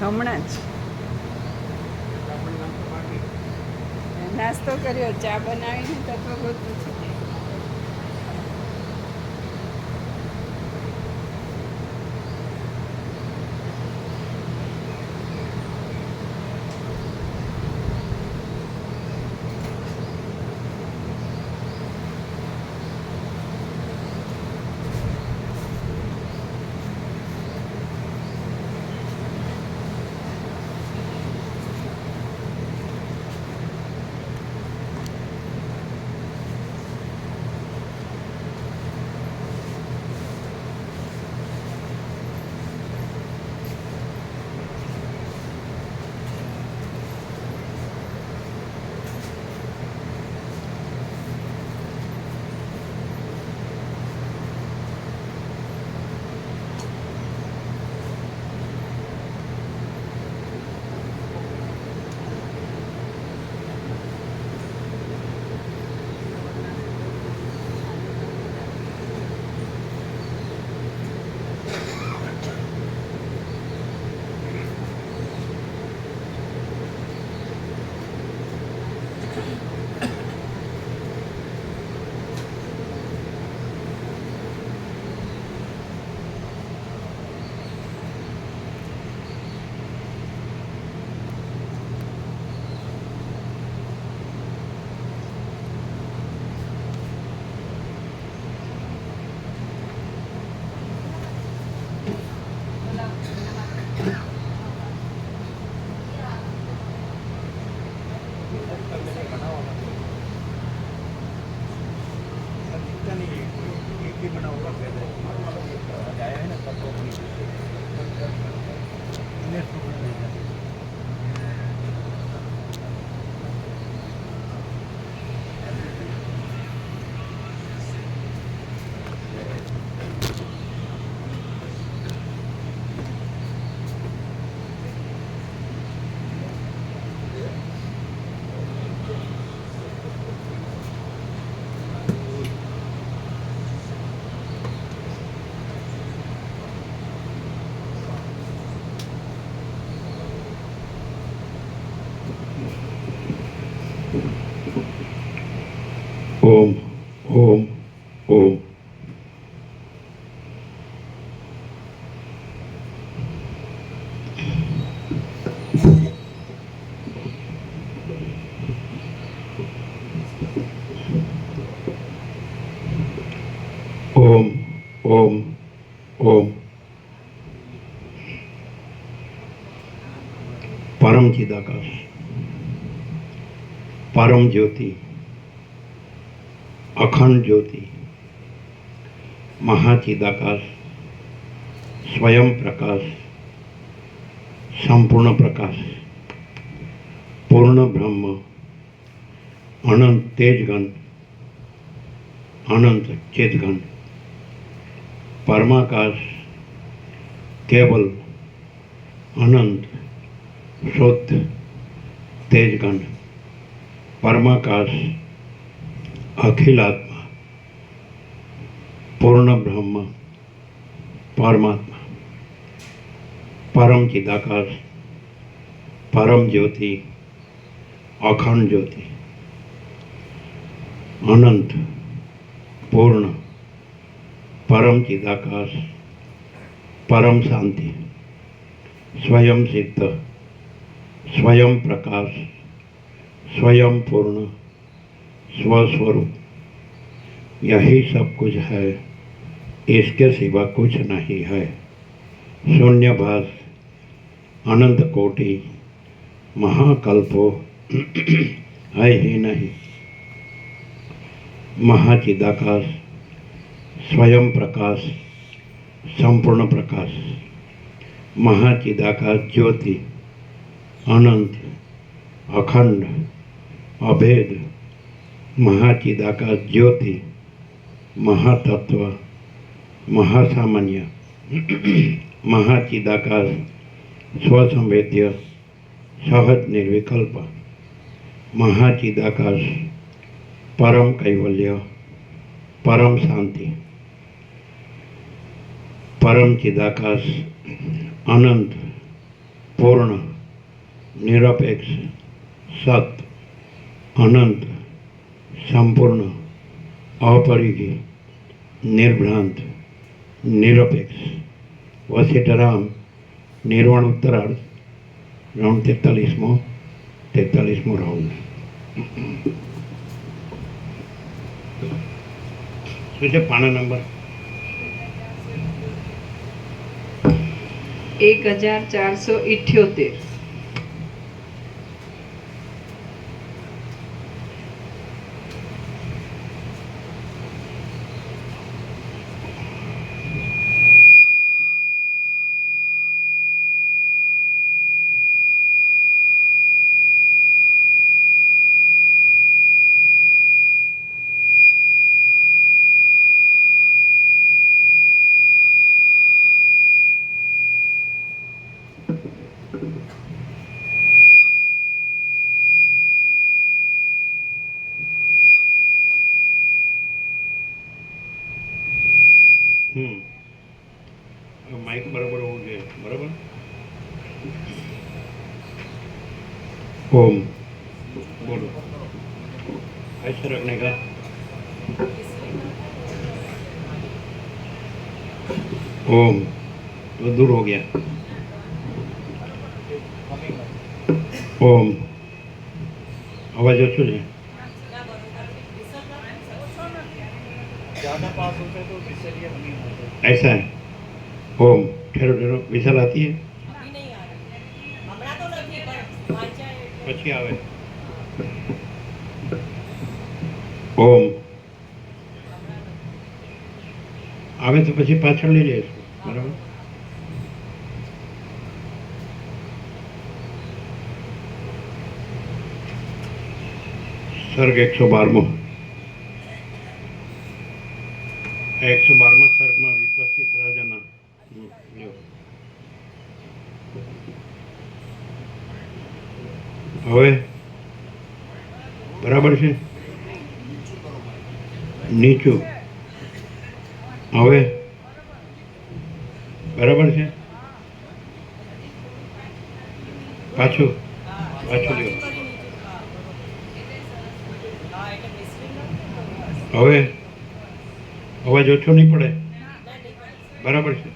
હમણાં જ નાસ્તો કર્યો, ચા બનાવીને તત્વબોધ પૂછી. ओम ओम ओम। ओम ओम ओम। परम चिदाकाश, परम ज्योति, अखंड ज्योति, महाचिदाकाश, स्वयं प्रकाश, संपूर्ण प्रकाश, पूर्ण ब्रह्म, अनंत तेजगण, अनंत चेतगण, परमाकाश, केवल अनंत शुद्ध तेजगण, परमाकाश, अखिलात्मा, पूर्ण ब्रह्म, परमात्मा, परम चिदाकाश, परम ज्योति, अखंड ज्योति, अनंत पूर्ण परम चिदाकाश, परम शांति, स्वयं सिद्ध, स्वयं प्रकाश, स्वयं पूर्ण, स्वस्वरूप, यही सब कुछ है, इसके सिवा कुछ नहीं है। शून्यभास, अनंत कोटि, महाकल्पो है ही नहीं। महाचिदाकाश, स्वयं प्रकाश, संपूर्ण प्रकाश, महाचिदाकाश ज्योति, अनंत, अखंड, अभेद, महाचिदाकाश ज्योति, महातत्व, महासामान्य, महाचिदाकाश, स्वसंवेद्य, सहज निर्विकल्प, महाचिदाकाश, परम कैवल्य, परम शांति, परम चिदाकाश, अनंत પૂર્ણ, નિરપેક્ષ, સત, અનંત, સંપૂર્ણ, अपरिघी, निर्भ्रांत, निरपेक्ष, वशिष्ठराम, निर्वाण उत्तरार्ध, राउंड 43मो राउंड। શું છે પાના નંબર? 1478। માઇક બરાબર હોવું જોઈએ, બરાબર? ઓમ બોલો, ऐसे रखने का। ओम तो दूर हो गया। ओम आवाज ओछो है, ज़्यादा पास होते तो विसर्जन नहीं होता। ऐसा है। ओम ठहरो ठहरो, विशाल आती है अभी नहीं आ रही, हमारा तो नहीं पर वाचा है પછી આવે। ઓમ આવે તો પછી પાછળ લઈ લઈશું, બરાબર? સર્ગ 112મો। 112મા સર્ગમાં વિપસ્થિત રાજાના લ્યો। હવે બરાબર છે? નીચું હવે બરાબર છે? પાછું પાછું લ્યો। હવે અવાજ ઓછો નહીં પડે, બરાબર છે?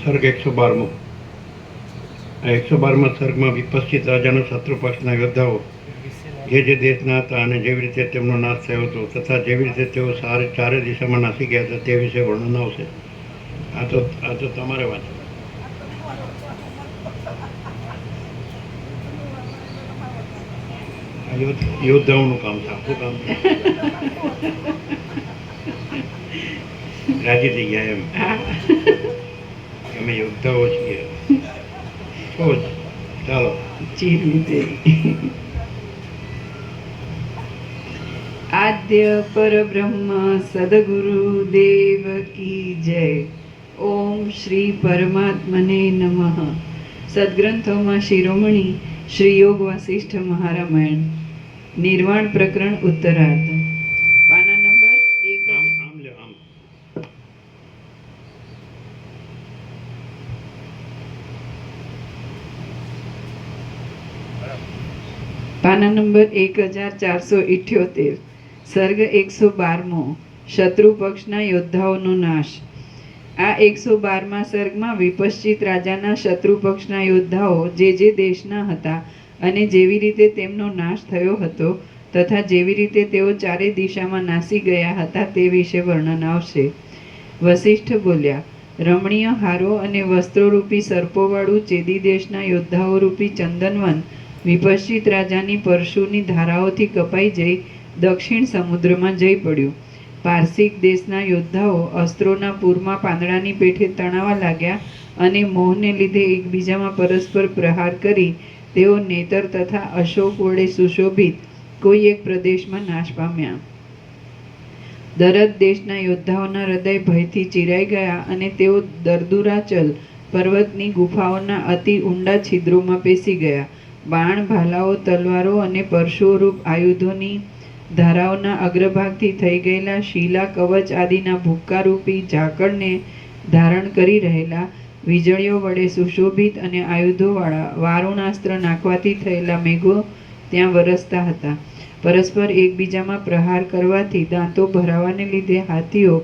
સર્ગ 112મો। આ 112મા સર્ગમાં વિપસ્થિત રાજાના શત્રુ પક્ષના યોદ્ધાઓ જે દેશના હતા અને જેવી રીતે તેમનો નાશ થયો હતો તથા જેવી રીતે તેઓ ચારે દિશામાં નાસી ગયા હતા તે વિશે વર્ણન આવશે। આ તો તમારે વાંચો। યોદ્ધાઓનું કામ છે, આપણું કામ છે। રાજી થઈ ગયા એમ, અમે યોદ્ધાઓ છીએ। છો જ, ચાલો। આદ્ય પરબ્રહ્મ સદગુરુદેવ કી જય। ઓમ શ્રી પરમાત્મને નમઃ। સદગ્રંથોમાં શિરોમણી શ્રી યોગ વાસિષ્ઠ મહારામાયણ નિર્વાણ પ્રકરણ ઉત્તરાર્ધ પાના નંબર 1। આમ લ્યો, આમ। પાના નંબર 1478। સર્ગ 112મો। શત્રુ પક્ષના યોદ્ધાઓનો નાશ। આ 112મા સર્ગમાં વિપશ્ચિત રાજાના શત્રુ પક્ષના યોદ્ધાઓ જે દેશના હતા અને જેવી રીતે તેમનો નાશ થયો હતો તથા જેવી રીતે તેઓ ચારે દિશામાં નાસી ગયા હતા તે વિશે વર્ણન આવશે। વસિષ્ઠ બોલ્યા, રમણીય હારો અને વસ્ત્રોરૂપી સર્પોવાળું ચેદી દેશના યોદ્ધાઓ રૂપી ચંદનવન વિપશ્ચિત રાજાની પરશુની ધારાઓથી કપાઈ જઈ દક્ષિણ સમુદ્રમાં જઈ પડ્યું। પારસિક દેશના યોદ્ધાઓ અસ્ત્રોના પૂરમાં પાંદડાની પેઠે તણાવા લાગ્યા અને મોહને લીધે એકબીજામાં પરસ્પર પ્રહાર કરી તેઓ નેતર તથા અશોક વડે સુશોભિત કોઈ એક પ્રદેશમાં નાશ પામ્યા। દરદ દેશના યોદ્ધાઓના હૃદય ભયથી ચીરાઈ ગયા અને તેઓ દર્દુરાચલ પર્વતની ગુફાઓના અતિ ઊંડા છિદ્રોમાં પેસી ગયા। બાણ, ભાલાઓ, તલવારો અને પરશુરૂપ આયુધોની ધારાઓના અગ્રભાગથી થઈ ગયેલા શીલા કવચ આદિના ભૂક્કારૂપી ઝાકળને ધારણ કરી રહેલા, વીજળીઓ વડે સુશોભિત અને આયુધોવાળા વારુણાસ્ત્ર નાખવાથી થયેલા મેઘો ત્યાં વરસતા હતા. પરસ્પર એકબીજામાં પ્રહાર કરવાથી દાંતો ભરાવાને લીધે હાથીઓ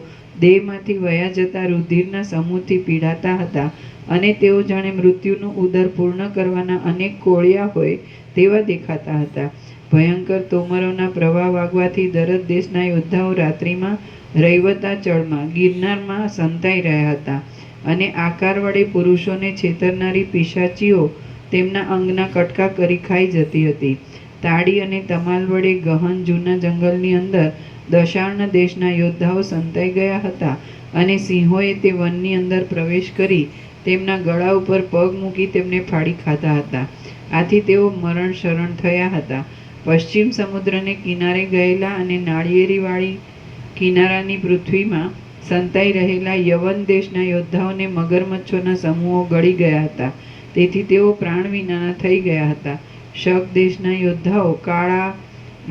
દેહમાંથી વયા જતા રુધિરના સમૂહથી પીડાતા હતા અને તેઓ જાણે મૃત્યુનું ઉદર પૂર્ણ કરવાના અનેક કોળિયા હોય તેવા દેખાતા હતા. ભયંકર તોમરોના પ્રવાહ વાગવાથી દરદ દેશના યોદ્ધાઓ રાત્રિમાં રૈવતા ચળમાં ગિરનારમાં સંતાઈ રહ્યા હતા અને આકાર વડે પુરુષોને છેતરનારી પિશાચીઓ તેમના અંગના કટકા કરી ખાઈ જતી હતી. તાળી અને તમાલ વડે ગહન જૂના જંગલની અંદર દશાર્ણ દેશના યોદ્ધાઓ સંતાઈ ગયા હતા અને સિંહોએ તે વનની અંદર પ્રવેશ કરી તેમના ગળા ઉપર પગ મૂકી તેમને ફાડી ખાધા હતા. આથી તેઓ મરણ શરણ થયા હતા. પશ્ચિમ સમુદ્રને કિનારે ગયેલા અને નાળિયેરીવાળી કિનારાની પૃથ્વીમાં સંતાઈ રહેલા યવન દેશના યોદ્ધાઓને મગરમચ્છોના સમૂહો ગળી ગયા હતા, તેથી તેઓ પ્રાણ વિનાના થઈ ગયા હતા. શક દેશના યોદ્ધાઓ કાળા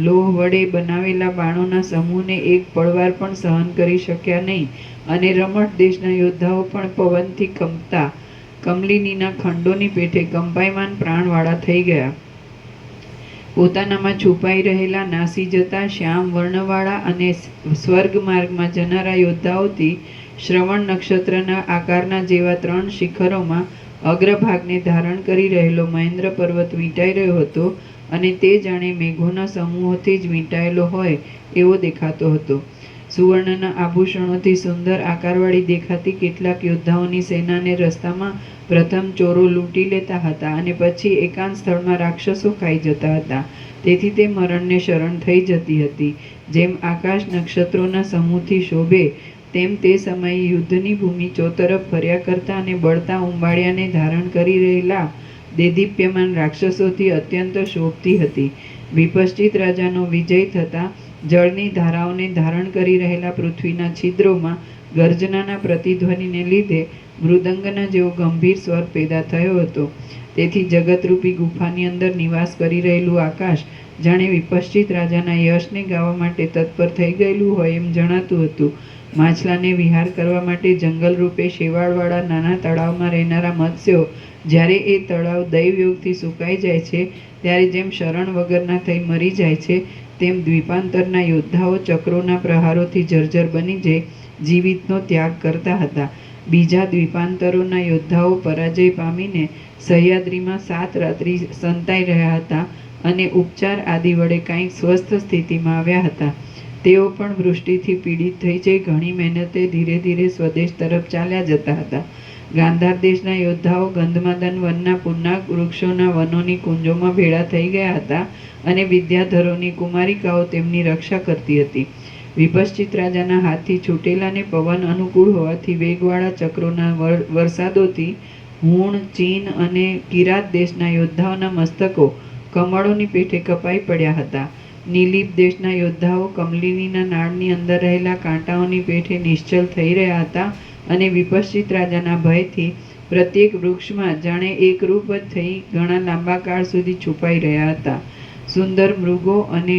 લોહ વડે બનાવેલા બાણોના સમૂહને એક પળવાર પણ સહન કરી શક્યા નહીં અને રમટ દેશના યોદ્ધાઓ પણ પવનથી કંપતા કમલિનીના ખંડોની પેઠે કંપાયમાન પ્રાણવાળા થઈ ગયા. પોતાનામાં છુપાઈ રહેલા નાસી જતા શ્યામ વર્ણવાળા અને સ્વર્ગ માર્ગમાં જનારા યોદ્ધાઓથી શ્રવણ નક્ષત્રના આકારના જેવા 3 શિખરોમાં અગ્રભાગને ધારણ કરી રહેલો મહેન્દ્ર પર્વત વીંટાઈ રહ્યો હતો અને તે જાણે મેઘોના સમૂહોથી જ વીંટાયેલો હોય એવો દેખાતો હતો. સુવર્ણના આભૂષણોથી સુંદર આકારવાળી દેખાતી કેટલાક યોદ્ધાઓની સેનાને રસ્તામાં પ્રથમ ચોરો લૂંટી લેતા હતા અને પછી એકાંત સ્થળમાં રાક્ષસો ખાઈ જતા હતા, તેથી તે મરણને શરણ થઈ જતી હતી. જેમ આકાશ નક્ષત્રોના સમૂહથી શોભે તેમ તે સમયે યુદ્ધની ભૂમિ ચોતરફ ફર્યા કરતા અને બળતા ઉંબાડિયાને ધારણ કરી રહેલા દેદીપ્યમાન રાક્ષસોથી અત્યંત શોભતી હતી. વિપશ્ચિત રાજાનો વિજય થતાં જળની ધારાઓને ધારણ કરી રહેલા પૃથ્વીના છિદ્રોમાં ગર્જનાના પ્રતિધ્વનિને લીધે મૃદંગના જેવો ગંભીર સ્વર પેદા થયો હતો. તેથી જગતરૂપી ગુફાની અંદર નિવાસ કરી રહેલું આકાશ જાણે વિપશ્ચિત રાજાના યશને ગાવા માટે તત્પર થઈ ગયેલું હોય એમ જણાતું હતું. માછલાને વિહાર કરવા માટે જંગલ રૂપે શેવાળવાળા નાના તળાવમાં રહેનારા મત્સ્યો જ્યારે એ તળાવ દૈવયોગથી સુકાઈ જાય છે ત્યારે જેમ શરણ વગરના થઈ મરી જાય છે, તેમ દ્વીપાંતરના યોદ્ધાઓ ચક્રોના પ્રહારોથી જર્જર બની જઈ જીવિતનો ત્યાગ કરતા હતા. બીજા દ્વીપાંતરોના યોદ્ધાઓ પરાજય પામીને સહ્યાદ્રીમાં 7 રાત્રિ સંતાઈ રહ્યા હતા અને ઉપચાર આદિ વડે કાંઈક સ્વસ્થ સ્થિતિમાં આવ્યા હતા. તેઓ પણ વૃષ્ટિથી પીડિત થઈ જઈ ઘણી મહેનતે ધીરે ધીરે સ્વદેશ તરફ ચાલ્યા જતા હતા. ગાંધાર દેશના યોદ્ધાઓ ગંધમાદન વનના પૂર્ણાક વૃક્ષોના વનોની કુંજોમાં ભેળા થઈ ગયા હતા અને વિદ્યાધરોની કુમારિકાઓ તેમની રક્ષા કરતી હતી. વિપશ્ચિત રાજાના હાથથી છૂટેલાને પવન અનુકૂળ હોવાથી વેગવાળા ચક્રોના વરસાદોથી હુણ, ચીન અને કિરાત દેશના યોદ્ધાઓના મસ્તકો કમળોની પેઠે કપાઈ પડ્યા હતા. નીલીપ દેશના યોદ્ધાઓ કમલિનીના નાળની અંદર રહેલા કાંટાઓની પેઠે નિશ્ચલ થઈ રહ્યા હતા અને વિપશ્ચિત રાજાના ભયથી પ્રત્યેક વૃક્ષમાં જાણે એકરૂપ જ થઈ ઘણા લાંબા કાળ સુધી છુપાઈ રહ્યા હતા. સુંદર મૃગો અને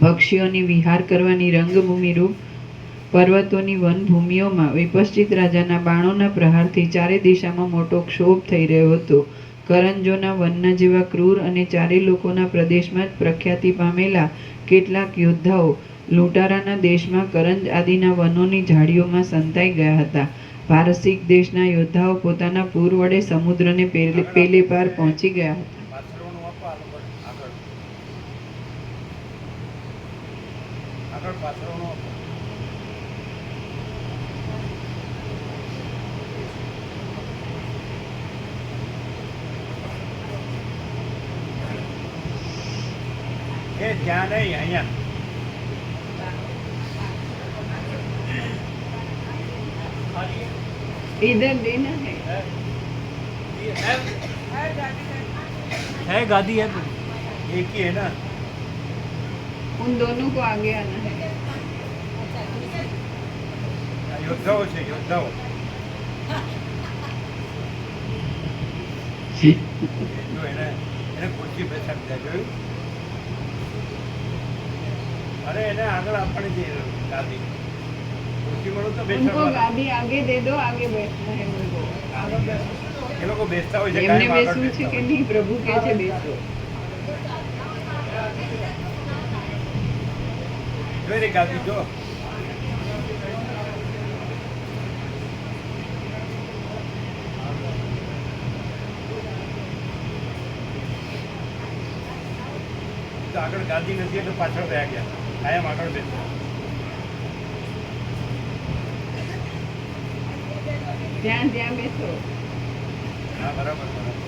પક્ષીઓની વિહાર કરવાની રંગભૂમિ રૂપ પર્વતોની વનભૂમિઓમાં વિપશ્ચિત રાજાના બાણોના પ્રહારથી ચારે દિશામાં મોટો ક્ષોભ થઈ રહ્યો હતો. કરંજોના વનના જેવા ક્રૂર અને ચારે લોકોના પ્રદેશમાં જ પ્રખ્યાતિ પામેલા કેટલાક યોદ્ધાઓ લૂંટારાના દેશમાં કરંજ આદિના વનોની ઝાડીઓમાં સંતાઈ ગયા હતા. પારસિક દેશના યોદ્ધાઓ પોતાના પૂર વડે સમુદ્રને પેલે પાર પહોંચી ગયા હતા. ત્યાં નહીં, અહીંયા इधर देना है, है गादी है तो એક ही है ना. उन दोनों को आगे आना है. યોદ્ધાઓ છે, યોદ્ધાઓ. જો એને ખુરશી બેસાડી દે, જોયું? અરે એને આગળ આપવાની છે ગાદી ખુરશી મળું તો उनको બેસવાનું गादी आगे दे दो, आगे बैठना है उनको. એ લોકો બેસતા હોય છે એમને કાયમ આગળ બેસવું છે બેસતા કે હોય. નહીં? પ્રભુ કહે છે બેસો. જોઈ રે ગાદી જો તો આગળ ગાદી નથી એટલે પાછળ રહ્યા ગયા કાયમ આગળ બેસતા ત્યાં ત્યાં બેસો. હા બરાબર બરાબર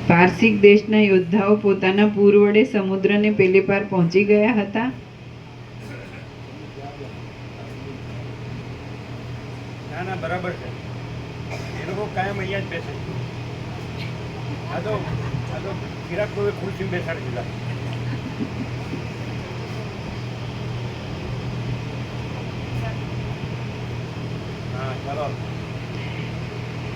પારસિક દેશના યોદ્ધાઓ પોતાના પૂર વડે સમુદ્રને પેલે પાર પહોંચી ગયા હતા. ના ના બરાબર છે એ લોકો કાયમ અહીંયા જ બેસે આ તો ચિરાગ કોઈ ખુરશી બેસાડી દીધા હા ચાલો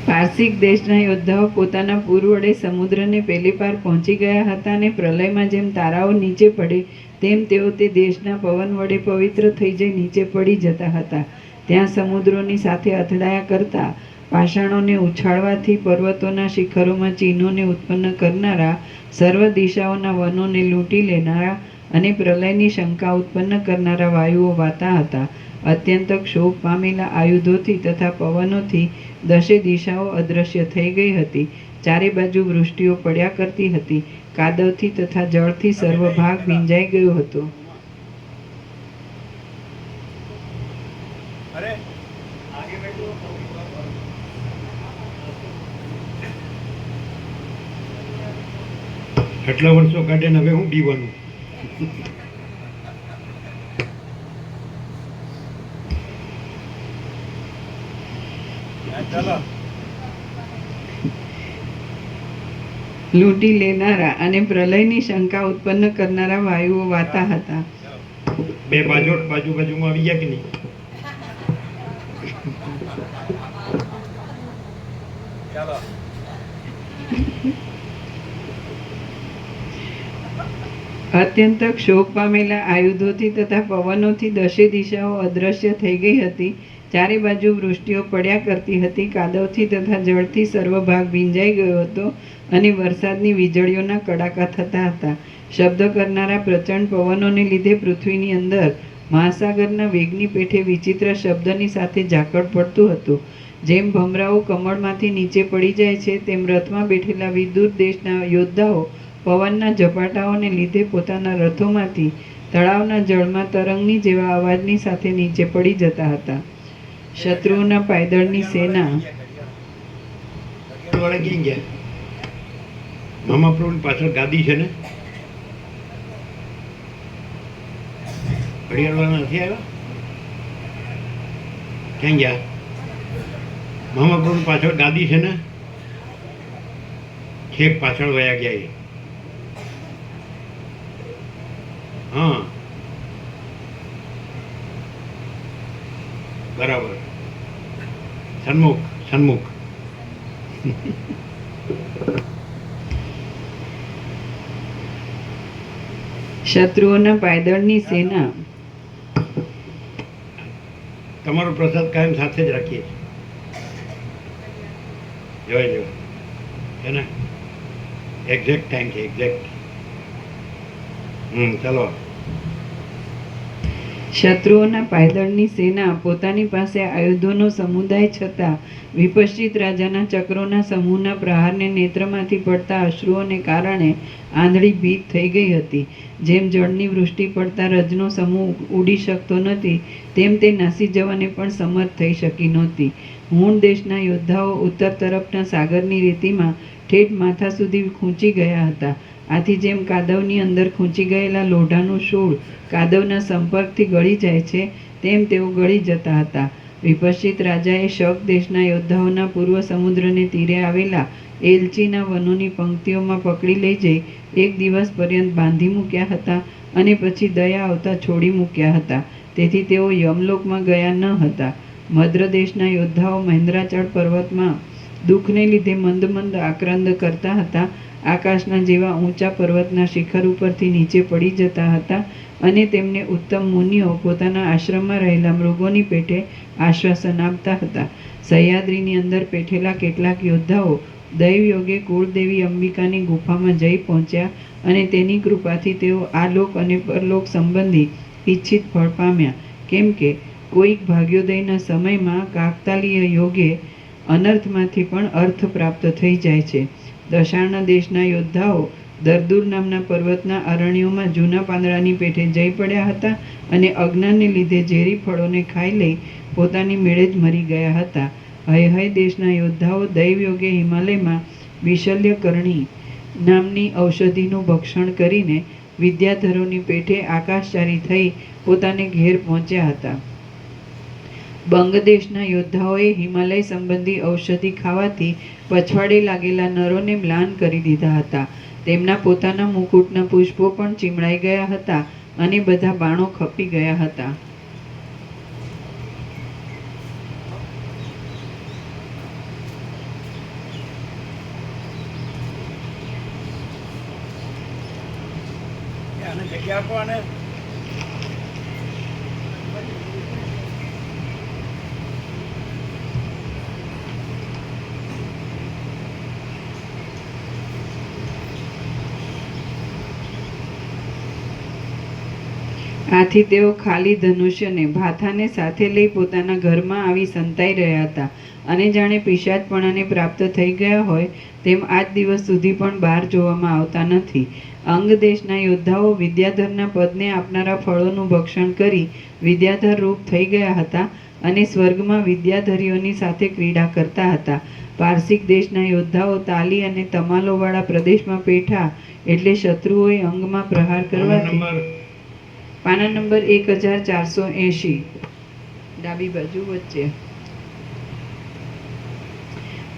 પારસિક દેશના યોદ્ધાઓ પોતાના પૂર વડે સમુદ્રને પેલે પાર પહોંચી ગયા હતા અને પ્રલયમાં જેમ તારાઓ નીચે પડે તેમ તેઓ તે દેશના પવન વડે પવિત્ર થઈ જઈ નીચે પડી જતા હતા. ત્યાં સમુદ્રોની સાથે અથડાયા કરતા પાષાણોને ઉછાળવાથી પર્વતોના શિખરોમાં ચિહ્નોને ઉત્પન્ન કરનારા, સર્વ દિશાઓના વનોને લૂંટી લેનારા અને પ્રલયની શંકા ઉત્પન્ન કરનારા વાયુઓ વાતા હતા. અત્યંત ક્ષોભ પામેલા આયુધોથી તથા પવનોથી દશે દિશાઓ અદૃશ્ય થઈ ગઈ હતી. ચારે બાજુ વૃષ્ટિઓ પડ્યા કરતી હતી. કાદવથી તથા જળથી સર્વ ભાગ ભીંજાઈ ગયો હતો. અરે આગે બેઠો કેટલા વર્ષો કાઢે ને હવે હું દીવાનું ચાલો લૂંટી લેનારા અને પ્રલયની શંકા ઉત્પન્ન કરનારા વાયુઓ વાતા હતા. બે બાજુ બાજુમાં આવી ગયા કે નહીં ચાલો અત્યંત ક્ષોભ પામેલા આયુધોથી તથા પવનોથી દશે દિશાઓ અદૃશ્ય થઈ ગઈ હતી. ચારે બાજુ વૃષ્ટિઓ પડ્યા કરતી હતી. કાદવથી તથા જળથી સર્વ ભાગ ભીંજાઈ ગયો હતો અને વરસાદની વીજળીઓના કડાકા થતા હતા. શબ્દ કરનારા પ્રચંડ પવનોને લીધે પૃથ્વીની અંદર મહાસાગરના વેગની પેઠે વિચિત્ર શબ્દની સાથે ઝાકળ પડતું હતું. જેમ ભમરાઓ કમળમાંથી નીચે પડી જાય છે તેમ રથમાં બેઠેલા વિદુર દેશના યોદ્ધાઓ પવનના ઝપાટાઓને લીધે પોતાના રથોમાંથી તળાવના જળમાં તરંગની જેવા અવાજની સાથે નીચે પડી જતા હતા. શત્રુઓના પાયદળની સેના વાળા ક્યાં ગયા મામા પ્રભુની પાછળ ગાદી છે ને ઘડિયાળવાળા નથી આવ્યા ક્યાં ગયા મામા પ્રભુની પાછળ ગાદી છે ને છેક પાછળ વયા ગયા એ હા બરાબર સન્મુખ શત્રુઓના પાયદળની સેના તમારો પ્રસાદ કાયમ સાથે જ રાખીએ જોઈ લો છે ને એક્ઝેક્ટ ટાઈમ છે એક્ઝેક્ટ ચલો શત્રુઓના પાયદળની સેના પોતાની પાસે આયુધોનો સમુદાય છતાં વિપશ્ચિત રાજાના ચક્રોના સમૂહના પ્રહારને નેત્રમાંથી પડતા અશ્રુઓને કારણે આંધળી ભીત થઈ ગઈ હતી. જેમ જળની વૃષ્ટિ પડતા રજનો સમૂહ ઉડી શકતો નથી તેમ તે નાસી જવાને પણ સમર્થ થઈ શકી નહોતી. હુણ દેશના યોદ્ધાઓ ઉત્તર તરફના સાગરની રેતીમાં ઠેઠ માથા સુધી ખૂંચી ગયા હતા. આથી જેમ કાદવની અંદર ખૂંચી ગયેલા લોઢાનું શૂળ કાદવના સંપર્કથી ગળી જાય છે તેમ તેઓ ગળી જતા હતા. વિપશ્ચિત રાજાએ શક દેશના યોદ્ધાઓના પૂર્વ સમુદ્રને તીરે આવેલા એલચીના વનોની પંક્તિઓમાં પકડી લઈ જઈ એક દિવસ પર્યંત બાંધી મૂક્યા હતા અને પછી દયા આવતા છોડી મૂક્યા હતા. તેથી તેઓ યમલોકમાં ગયા ન હતા. મદ્ર દેશના યોદ્ધાઓ મહેન્દ્રાચળ પર્વતમાં દુઃખને લીધે મંદ મંદ આક્રંદ કરતા હતા. આકાશના જેવા ઊંચા પર્વતના શિખર ઉપરથી નીચે પડી જતા હતા અને તેમને ઉત્તમ મુનિઓ પોતાના આશ્રમમાં રહેલા મૃગોની પેઠે આશ્વાસન આપતા હતા. સહ્યાદ્રીની અંદર પેઠેલા કેટલાક યોદ્ધાઓ દૈવયોગે કુળદેવી અંબિકાની ગુફામાં જઈ પહોંચ્યા અને તેની કૃપાથી તેઓ આ લોક અને પરલોક સંબંધી ઈચ્છિત ફળ પામ્યા. કેમ કે કોઈક ભાગ્યોદયના સમયમાં કાકતાલીય યોગે અનર્થમાંથી પણ અર્થ પ્રાપ્ત થઈ જાય છે. દશાર્ણ દેશના યોદ્ધાઓ દરદુર નામના પર્વતના અરણ્યોમાં જૂના પાંદડાની પેઠે જઈ પડ્યા હતા અને અજ્ઞાનને લીધે ઝેરી ફળોને ખાઈ લઈ પોતાની મેળે જ મરી ગયા હતા. હય દેશના યોદ્ધાઓ દૈવયોગે હિમાલયમાં વિશલ્યકરણી નામની ઔષધિનું ભક્ષણ કરીને વિદ્યાધરોની પેઠે આકાશચારી થઈ પોતાને ઘેર પહોંચ્યા હતા. બંગ દેશના યોદ્ધાઓએ હિમાલય સંબંધી ઔષધિ ખાવાથી પછવાડે લાગેલા નરોને મ્લાન કરી દીધા હતા. તેમના પોતાના મુકુટના પુષ્પો પણ ચીમડાઈ ગયા હતા અને બધા બાણો ખપી ગયા હતા. જગ્યા આપો અને આથી તેઓ ખાલી ધનુષ્યને ભાથાને સાથે લઈ પોતાના ઘરમાં આવી સંતાઈ રહ્યા હતા અને જાણે પિશાચપણાને પ્રાપ્ત થઈ ગયા હોય તેમ આજ દિવસ સુધી પણ બહાર જોવામાં આવતા નથી. અંગ દેશના યોદ્ધાઓ વિદ્યાધરના પદને આપનારા ફળોનું ભક્ષણ કરી વિદ્યાધર રૂપ થઈ ગયા હતા અને સ્વર્ગમાં વિદ્યાધરીઓની સાથે ક્રીડા કરતા હતા. પારસિક દેશના યોદ્ધાઓ તાલી અને તમાલોવાળા પ્રદેશમાં પેઠા એટલે શત્રુઓએ અંગમાં પ્રહાર કરવાથી પાના નંબર 1480 ડાબી બાજુ વચ્ચે.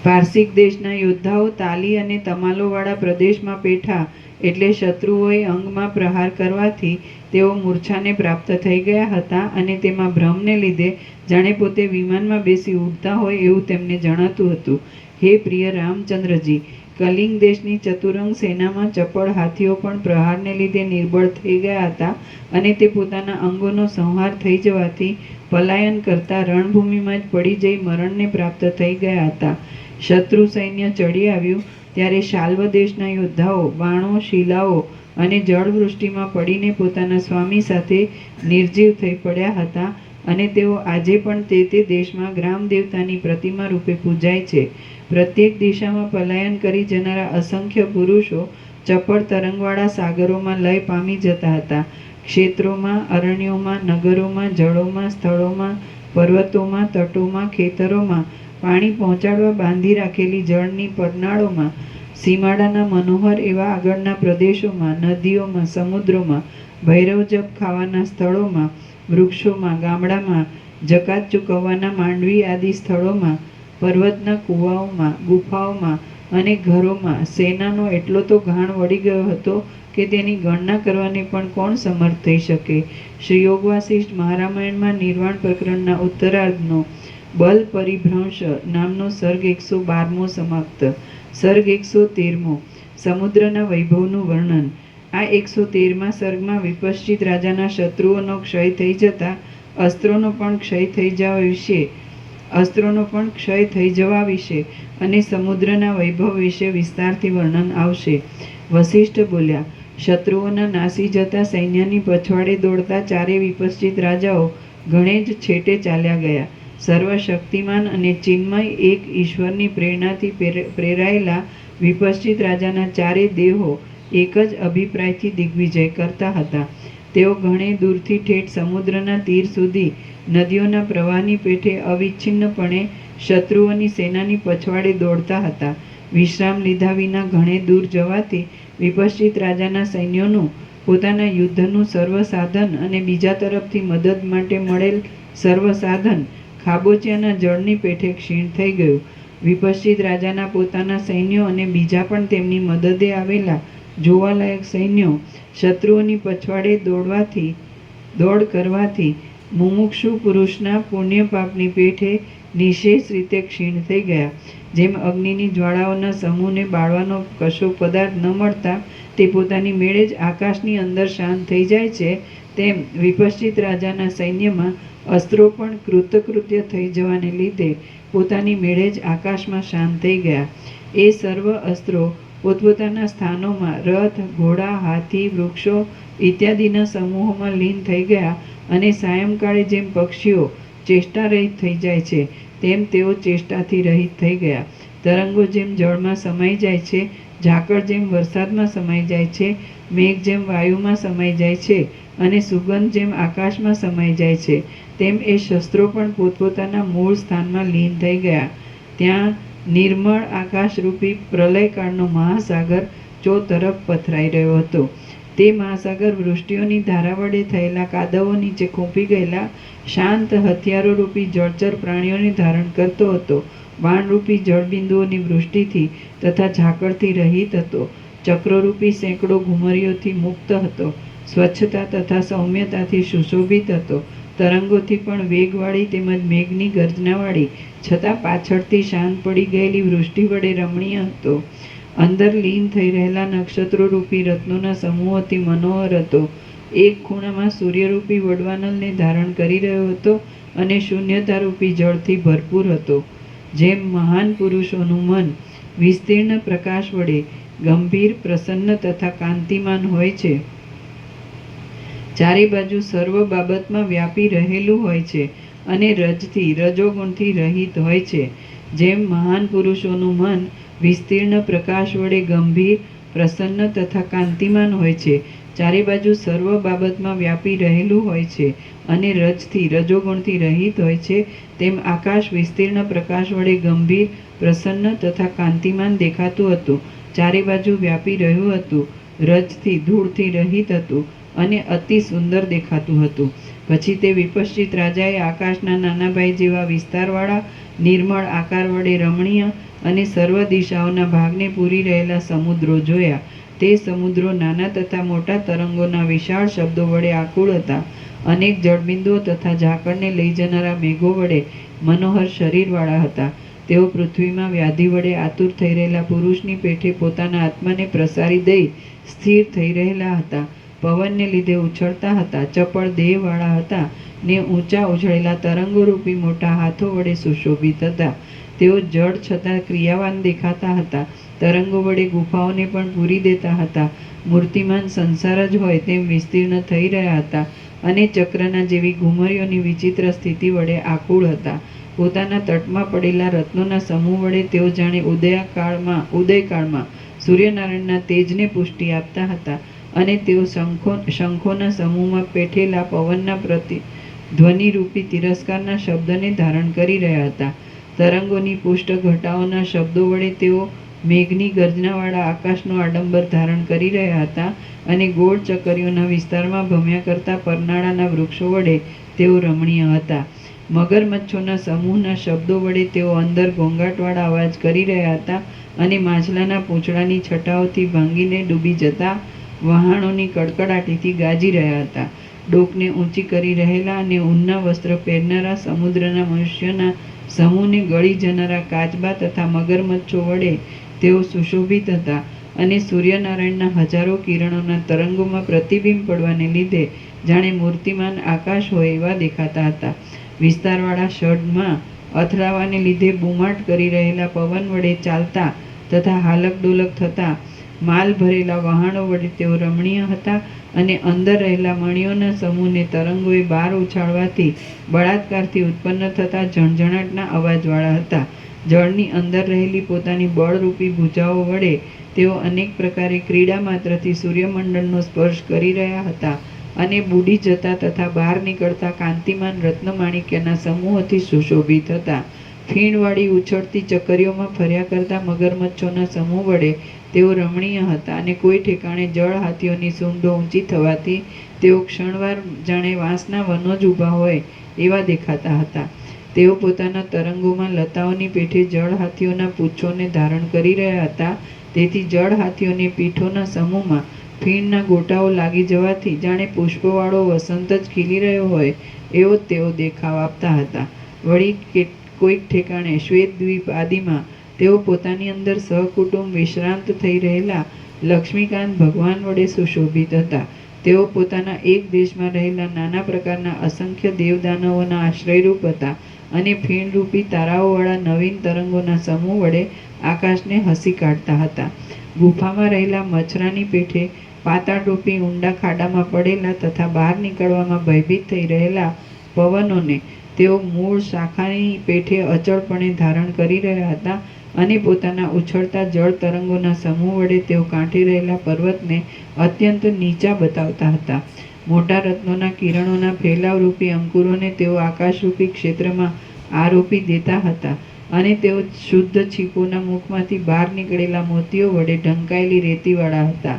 પારસિક દેશના યોદ્ધાઓ તાલી અને તમાલોવાળા પ્રદેશમાં પેઠા એટલે શત્રુઓએ અંગમાં પ્રહાર કરવાથી તેઓ મૂર્છાને પ્રાપ્ત થઈ ગયા હતા અને તેમાં ભ્રમને લીધે જાણે પોતે વિમાનમાં બેસી ઉડતા હોય એવું તેમને જણાતું હતું. હે પ્રિય રામચંદ્રજી, કલિંગ દેશની ચતુરંગ સેનામાં ચપળ હાથીઓ પણ પ્રહારને લીધે નિર્બળ થઈ ગયા હતા અને તે પોતાના અંગોનો સંહાર થઈ જવાથી પલાયન કરતા રણભૂમિમાં જ પડી જઈ મરણને પ્રાપ્ત થઈ ગયા હતા. શત્રુ સૈન્ય ચડી આવ્યું ત્યારે શાલ્વ દેશના યોદ્ધાઓ બાણો, શિલાઓ અને જળવૃષ્ટિમાં પડીને પોતાના સ્વામી સાથે નિર્જીવ થઈ પડ્યા હતા અને તેઓ આજે પણ તે દેશમાં ગ્રામ દેવતાની પ્રતિમા રૂપે પૂજાય છે. પ્રત્યેક દિશામાં પલાયન કરી જનારા અસંખ્ય પુરુષો ચપળ તરંગવાળા સાગરોમાં લય પામી જતા હતા. ક્ષેત્રોમાં, અરણ્યોમાં, નગરોમાં, જળોમાં, સ્થળોમાં, પર્વતોમાં, તટોમાં, ખેતરોમાં, પાણી પહોંચાડવા બાંધી રાખેલી જળની પરનાળોમાં, સીમાડાના મનોહર એવા આગળના પ્રદેશોમાં, નદીઓમાં, સમુદ્રોમાં, ભૈરવ જપ ખાવાના સ્થળોમાં, વૃક્ષોમાં, ગામડામાં, જકાત ચૂકવવાના માંડવી આદિ સ્થળોમાં, પર્વતના કૂવાઓમાં, ગુફાઓમાં અને ઘરોમાં સેનાનો એટલો તો ઘાણ વળી ગયો હતો કે તેની ગણના કરવાની પણ કોણ સમર્થ થઈ શકે. શ્રી યોગ વાસિષ્ઠ મહારામાયણમાં નિર્વાણ પ્રકરણના ઉત્તરાર્ધનો બલ પરિભ્રંશ નામનો સર્ગ 112મો સમાપ્ત. સર્ગ 113મો સમુદ્રના વૈભવનું વર્ણન. આ 113મા સર્ગમાં વિપશ્ચિત રાજાના શત્રુઓનો ક્ષય થઈ જતા અસ્ત્રોનો પણ ક્ષય થઈ જવા વિશે અને સમુદ્રના વૈભવ વિશે વિસ્તારથી વર્ણન આવશે. વસિષ્ઠ બોલ્યા, શત્રુઓના નાસી જતા સૈન્યની પછવાડે દોડતા ચારે વિપશ્ચિત રાજાઓ ઘણે જ છેટે ચાલ્યા ગયા. સર્વશક્તિમાન અને ચિન્મય એક ઈશ્વરની પ્રેરણાથી પ્રેરાયેલા વિપશ્ચિત રાજાના ચારે દેહો એક જ અભિપ્રાયથી દિગ્વિજય કરતા હતા. તેઓ ઘણે દૂરથી ઠેઠ સમુદ્રના તીર સુધી નદીઓના પ્રવાહની પેઠે અવિચ્છિન્નપણે શત્રુઓની સેનાની પછવાડે દોડતા હતા. વિશ્રામ લીધા વિના ઘણે દૂર જવાથી વિપશ્ચિત રાજાના સૈન્યોનું પોતાના યુદ્ધનું સર્વ સાધન અને બીજા તરફથી મદદ માટે મળેલ સર્વ સાધન ખાબોચિયાના જળની પેઠે ક્ષીણ થઈ ગયું. વિપશ્ચિત રાજાના પોતાના સૈન્યો અને બીજા પણ તેમની મદદે આવેલા જોવાલાયક સૈન્યો શત્રુઓની પછવાડે દોડ કરવાથી મુમુક્ષુ પુરુષના પુણ્ય પાપની પેઠે નિશેષ રીતે ક્ષીણ થઈ ગયા. જેમ અગ્નિની જ્વાળાઓના સમૂહને બાળવાનો કશો પદાર્થ ન મળતા તે પોતાની મેળે જ આકાશની અંદર શાંત થઈ જાય છે, તેમ વિપશ્ચિત રાજાના સૈન્યમાં અસ્ત્રો પણ કૃતકૃત્ય થઈ જવાને લીધે પોતાની મેળે જ આકાશમાં શાંત થઈ ગયા. એ સર્વ અસ્ત્રો પોતપોતાના સ્થાનોમાં રથ, ઘોડા, હાથી, વૃક્ષો ઇત્યાદિના સમૂહોમાં લીન થઈ ગયા અને સાયંકાળે જેમ પક્ષીઓ ચેષ્ટારહિત થઈ જાય છે તેમ તેઓ ચેષ્ટાથી રહિત થઈ ગયા. તરંગો જેમ જળમાં સમાઈ જાય છે, ઝાકળ જેમ વરસાદમાં સમાઈ જાય છે, મેઘ જેમ વાયુમાં સમાઈ જાય છે અને સુગંધ જેમ આકાશમાં સમાઈ જાય છે, તેમ એ શસ્ત્રો પણ પોતપોતાના મૂળ સ્થાનમાં લીન થઈ ગયા. ત્યાં નિર્મળ આકાશરૂપી પ્રલયકાળનો મહાસાગર ચોતરફ પથરાઈ રહ્યો હતો. તે મહાસાગર વૃષ્ટિઓની ધારા વડે થયેલા કાદવો નીચે ખૂંપી ગયેલા શાંત હથિયારોરૂપી જળચર પ્રાણીઓને ધારણ કરતો હતો. બાણરૂપી જળબિંદુઓની વૃષ્ટિથી તથા ઝાકળથી રહિત હતો. ચક્રરૂપી સેંકડો ઘુમરીઓથી મુક્ત હતો. સ્વચ્છતા તથા સૌમ્યતાથી સુશોભિત હતો. તરંગોથી પણ વેગવાળી તેમજ મેઘની ગર્જનાવાળી છતાં પાછળથી શાંત પડી ગયેલી વૃષ્ટિ વડે રમણીય હતો. અંદર લીન થઈ રહેલા નક્ષત્રોરૂપી રત્નોના સમૂહોથી મનોહર હતો. એક ખૂણામાં સૂર્યરૂપી વડવાનલને ધારણ કરી રહ્યો હતો અને શૂન્યતારૂપી જળથી ભરપૂર હતો. જેમ મહાન પુરુષોનું મન વિસ્તીર્ણ પ્રકાશ વડે ગંભીર, પ્રસન્ન તથા કાંતિમાન હોય છે, ચારે બાજુ સર્વ બાબતમાં વ્યાપી રહેલું હોય છે અને રજથી, રજોગુણથી રહિત હોય છે, જેમ મહાન પુરુષોનું મન વિસ્તીર્ણ પ્રકાશ વડે ગંભીર, પ્રસન્ન તથા કાંતિમાન હોય છે, ચારે બાજુ સર્વ બાબતમાં વ્યાપી રહેલું હોય છે અને રજથી, રજોગુણથી રહિત હોય છે, તેમ આકાશ વિસ્તીર્ણ પ્રકાશ વડે ગંભીર, પ્રસન્ન તથા કાંતિમાન દેખાતું હતું, ચારે બાજુ વ્યાપી રહ્યું હતું, રજથી, ધૂળથી રહિત હતું અને અતિ સુંદર દેખાતું હતું. પછી તે વિપશ્ચિત રાજાએ આકાશના નાના ભાઈ જેવા વિસ્તારવાળા નિર્મળ આકાર વડે રમણીય અને સર્વ દિશાઓના ભાગને પૂરી રહેલા સમુદ્રો જોયા. તે સમુદ્રો નાના તથા મોટા તરંગોના વિશાળ શબ્દો વડે આકુળ હતા. અનેક જળબિંદુઓ તથા ઝાકળને લઈ જનારા મેઘો વડે મનોહર શરીરવાળા હતા. તેઓ પૃથ્વીમાં વ્યાધિ વડે આતુર થઈ રહેલા પુરુષની પેઠે પોતાના આત્માને પ્રસારી દઈ સ્થિર થઈ રહેલા હતા. પવનને લીધે ઉછળતા હતા, ચપળ દેહવાળા હતા ને ઊંચા ઉછળેલા તરંગોરૂપી મોટા હાથો વડે સુશોભિત હતા. તેઓ જળ છતાં ક્રિયાવાન દેખાતા હતા. તરંગો વડે ગુફાઓને પણ પૂરી દેતા હતા. મૂર્તિમાન સંસાર જ હોય તેમ વિસ્તીર્ણ થઈ રહ્યા હતા અને ચક્રના જેવી ઘુમરીઓની વિચિત્ર સ્થિતિ વડે આકુળ હતા. પોતાના તટમાં પડેલા રત્નોના સમૂહ વડે તેઓ જાણે ઉદયકાળમાં સૂર્યનારાયણના તેજને પુષ્ટિ આપતા હતા અને તેઓ શંખોના સમૂહમાં પેઠેલા પવનના ધ્વનિરૂપી તિરસ્કારના શબ્દને ધારણ કરી રહ્યા હતા. તરંગોની પુષ્ટ ઘટાઓના શબ્દો વડે તેઓ મેઘની ગર્જનાવાળા આકાશનો આડંબર ધારણ કરી રહ્યા હતા અને ગોળ ચકરીઓના વિસ્તારમાં ભમ્યા કરતા પરનાળાના વૃક્ષો વડે તેઓ રમણીય હતા. મગરમચ્છોના સમૂહના શબ્દો વડે તેઓ અંદર ઘોંઘાટવાળા અવાજ કરી રહ્યા હતા અને માછલાના પૂંછડાની છટાઓથી ભાંગીને ડૂબી જતા વહાણોની કડકડાટીથી ગાજી રહ્યા હતા. ડોકને ઊંચી કરી રહેલા અને ઊનના વસ્ત્ર પહેરનારા સમુદ્રના મનુષ્યોના સમૂહને ગળી જનારા કાચબા તથા મગરમચ્છો વડે તેઓ સુશોભિત હતા અને સૂર્યનારાયણના હજારો કિરણોના તરંગોમાં પ્રતિબિંબ પડવાને લીધે જાણે મૂર્તિમાન આકાશ હોય એવા દેખાતા હતા. વિસ્તારવાળા ષડમાં અથડાવાને લીધે બુમાટ કરી રહેલા પવન વડે ચાલતા તથા હાલક ડોલક થતા માલ ભરેલા વહાણો વડે તેઓ રમણીય હતા અને અંદર રહેલા મણીઓના સમૂહને તરંગોએ બહાર ઉછાળવાથી બળાત્કારથી ઉત્પન્ન થતા ઝણઝણાટના અવાજવાળા હતા. જળની અંદર રહેલી પોતાની બળરૂપી ભુજાઓ વડે તેઓ અનેક પ્રકારે ક્રીડા માત્રથી સૂર્યમંડળનો સ્પર્શ કરી રહ્યા હતા અને બુડી જતા તથા બહાર નીકળતા કાંતિમાન રત્નમાણિક્યના સમૂહોથી સુશોભિત હતા. ફીણવાળી ઉછળતી ચકરીઓમાં ફર્યા કરતા મગરમચ્છોના સમૂહ વડે તેઓ રમણીય હતા અને કોઈ ઠેકાણે જળ હાથીઓની સૂંઢો ઊંચી થવાથી તેઓ ક્ષણવાર જાણે વાંસના વનો જ ઊભા હોય એવા દેખાતા હતા. તેઓ પોતાના તરંગોમાં લતાઓની પેઠે જળ હાથીઓના પૂંછોને ધારણ કરી રહ્યા હતા. તેથી જળ હાથીઓની પીઠોના સમૂહમાં ફીણના ગોટાઓ લાગી જવાથી જાણે પુષ્પવાળો વસંત જ ખીલી રહ્યો હોય એવો તેઓ દેખાવ આપતા હતા. વળી કોઈક ઠેકાણે શ્વેતદ્વીપ આદિમાં તેઓ પોતાની અંદર સહકુટુંબ વિશ્રાંત થઈ રહેલા લક્ષ્મીકાંત ભગવાન વડે સુશોભિત હતા. તેઓ પોતાના એક દેશમાં રહેલા નાના પ્રકારના અસંખ્ય દેવદાનવોના આશ્રયરૂપ હતા અને ફીણરૂપી તારાઓવાળા નવીન તરંગોના સમૂહ વડે આકાશને હસી કાઢતા હતા. ગુફામાં રહેલા મચ્છરાની પેઠે પાતાળરૂપી ઊંડા ખાડામાં પડેલા તથા બહાર નીકળવામાં ભયભીત થઈ રહેલા પવનોને તેઓ મૂળ શાખાની પેઠે અચળપણે ધારણ કરી રહ્યા હતા અને પોતાના ઉછળતા જળ તરંગોના સમૂહ વડે તેઓ કાંઠે રહેલા પર્વતને અત્યંત નીચા બતાવતા હતા. મોટા રત્નોના કિરણોના ફેલાવરૂપી અંકુરોને તેઓ આકાશરૂપી ક્ષેત્રમાં આરોપી દેતા હતા અને તેઓ શુદ્ધ છીપોના મુખમાંથી બહાર નીકળેલા મોતીઓ વડે ઢંકાયેલી રેતીવાળા હતા.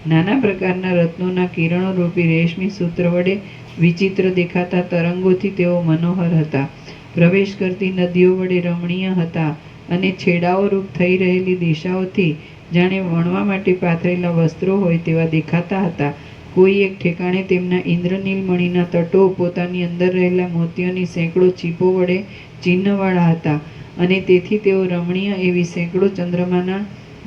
નાના પ્રકારના રત્નોના કિરણોરૂપી રેશમી સૂત્ર વડે વિચિત્ર દેખાતા તરંગોથી તેઓ મનોહર હતા. પ્રવેશ કરતી નદીઓ વડે રમણીય હતા અને છેડાઓ રૂપ થઈ રહેલી દિશાઓથી જાણે વણવા માટે પાથરેલા વસ્ત્રો હોય તેવા દેખાતા હતા. કોઈ એક ઠેકાણે તેમના ઇન્દ્રનીલમણીના તટો પોતાની અંદર રહેલા મોતીઓની સેંકડો ચીપો વડે ચિહ્નવાળા હતા અને તેથી તેઓ રમણીય એવી સેંકડો ચંદ્રમાના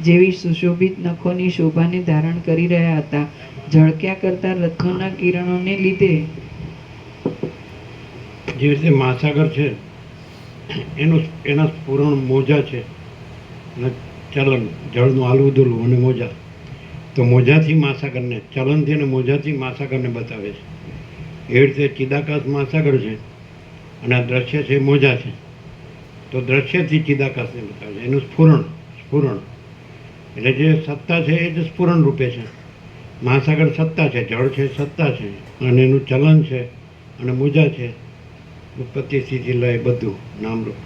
જેવી સુશોભિત નખોની શોભાને ધારણ કરી રહ્યા હતા. ઝળક્યા કરતા રત્નોના કિરણોને લીધે જે રીતે મહાસાગર છે એના પૂરણ મોજા છે અને ચલન જળનું હાલવું દોલવું અને મોજા. તો મોજાથી મહાસાગરને ચલનથી અને મોજાથી મહાસાગરને બતાવે છે. એવી રીતે ચિદાકાશ મહાસાગર છે અને આ દ્રશ્ય છે મોજા છે. તો દ્રશ્યથી ચિદાકાશને બતાવે છે. એનું સ્ફુરણ એટલે જે સત્તા છે એ જ સ્ફુરણ રૂપે છે. મહાસાગર સત્તા છે, જળ છે સત્તા છે અને એનું ચલન છે અને મોજા છે, ઉત્પત્તિ સ્થિતિ લય બધું નામરૂપ.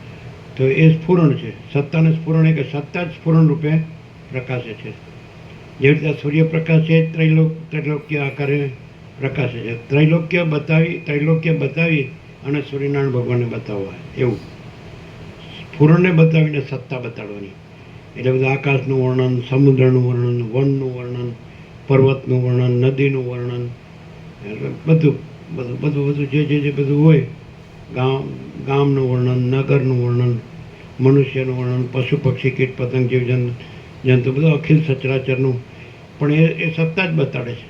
તો એ સ્ફુરણ છે. સત્તાને સ્ફુરણ એ કે સત્તા જ સ્ફુરણ રૂપે પ્રકાશે છે. જેવી રીતે સૂર્યપ્રકાશ છે ત્રૈલોક્ય આકારે પ્રકાશે છે. ત્રૈલોક્ય બતાવી અને સૂર્યનારાયણ ભગવાનને બતાવવા એવું સ્ફુરણને બતાવીને સત્તા બતાડવાની. એટલે બધું આકાશનું વર્ણન, સમુદ્રનું વર્ણન, વનનું વર્ણન, પર્વતનું વર્ણન, નદીનું વર્ણન, બધું જે બધું હોય, ગામનું વર્ણન, નગરનું વર્ણન, મનુષ્યનું વર્ણન, પશુ પક્ષી કીટ પતંગ જીવ જંતુ બધું અખિલ સચરાચરનું. પણ એ સત્તા જ બતાડે છે,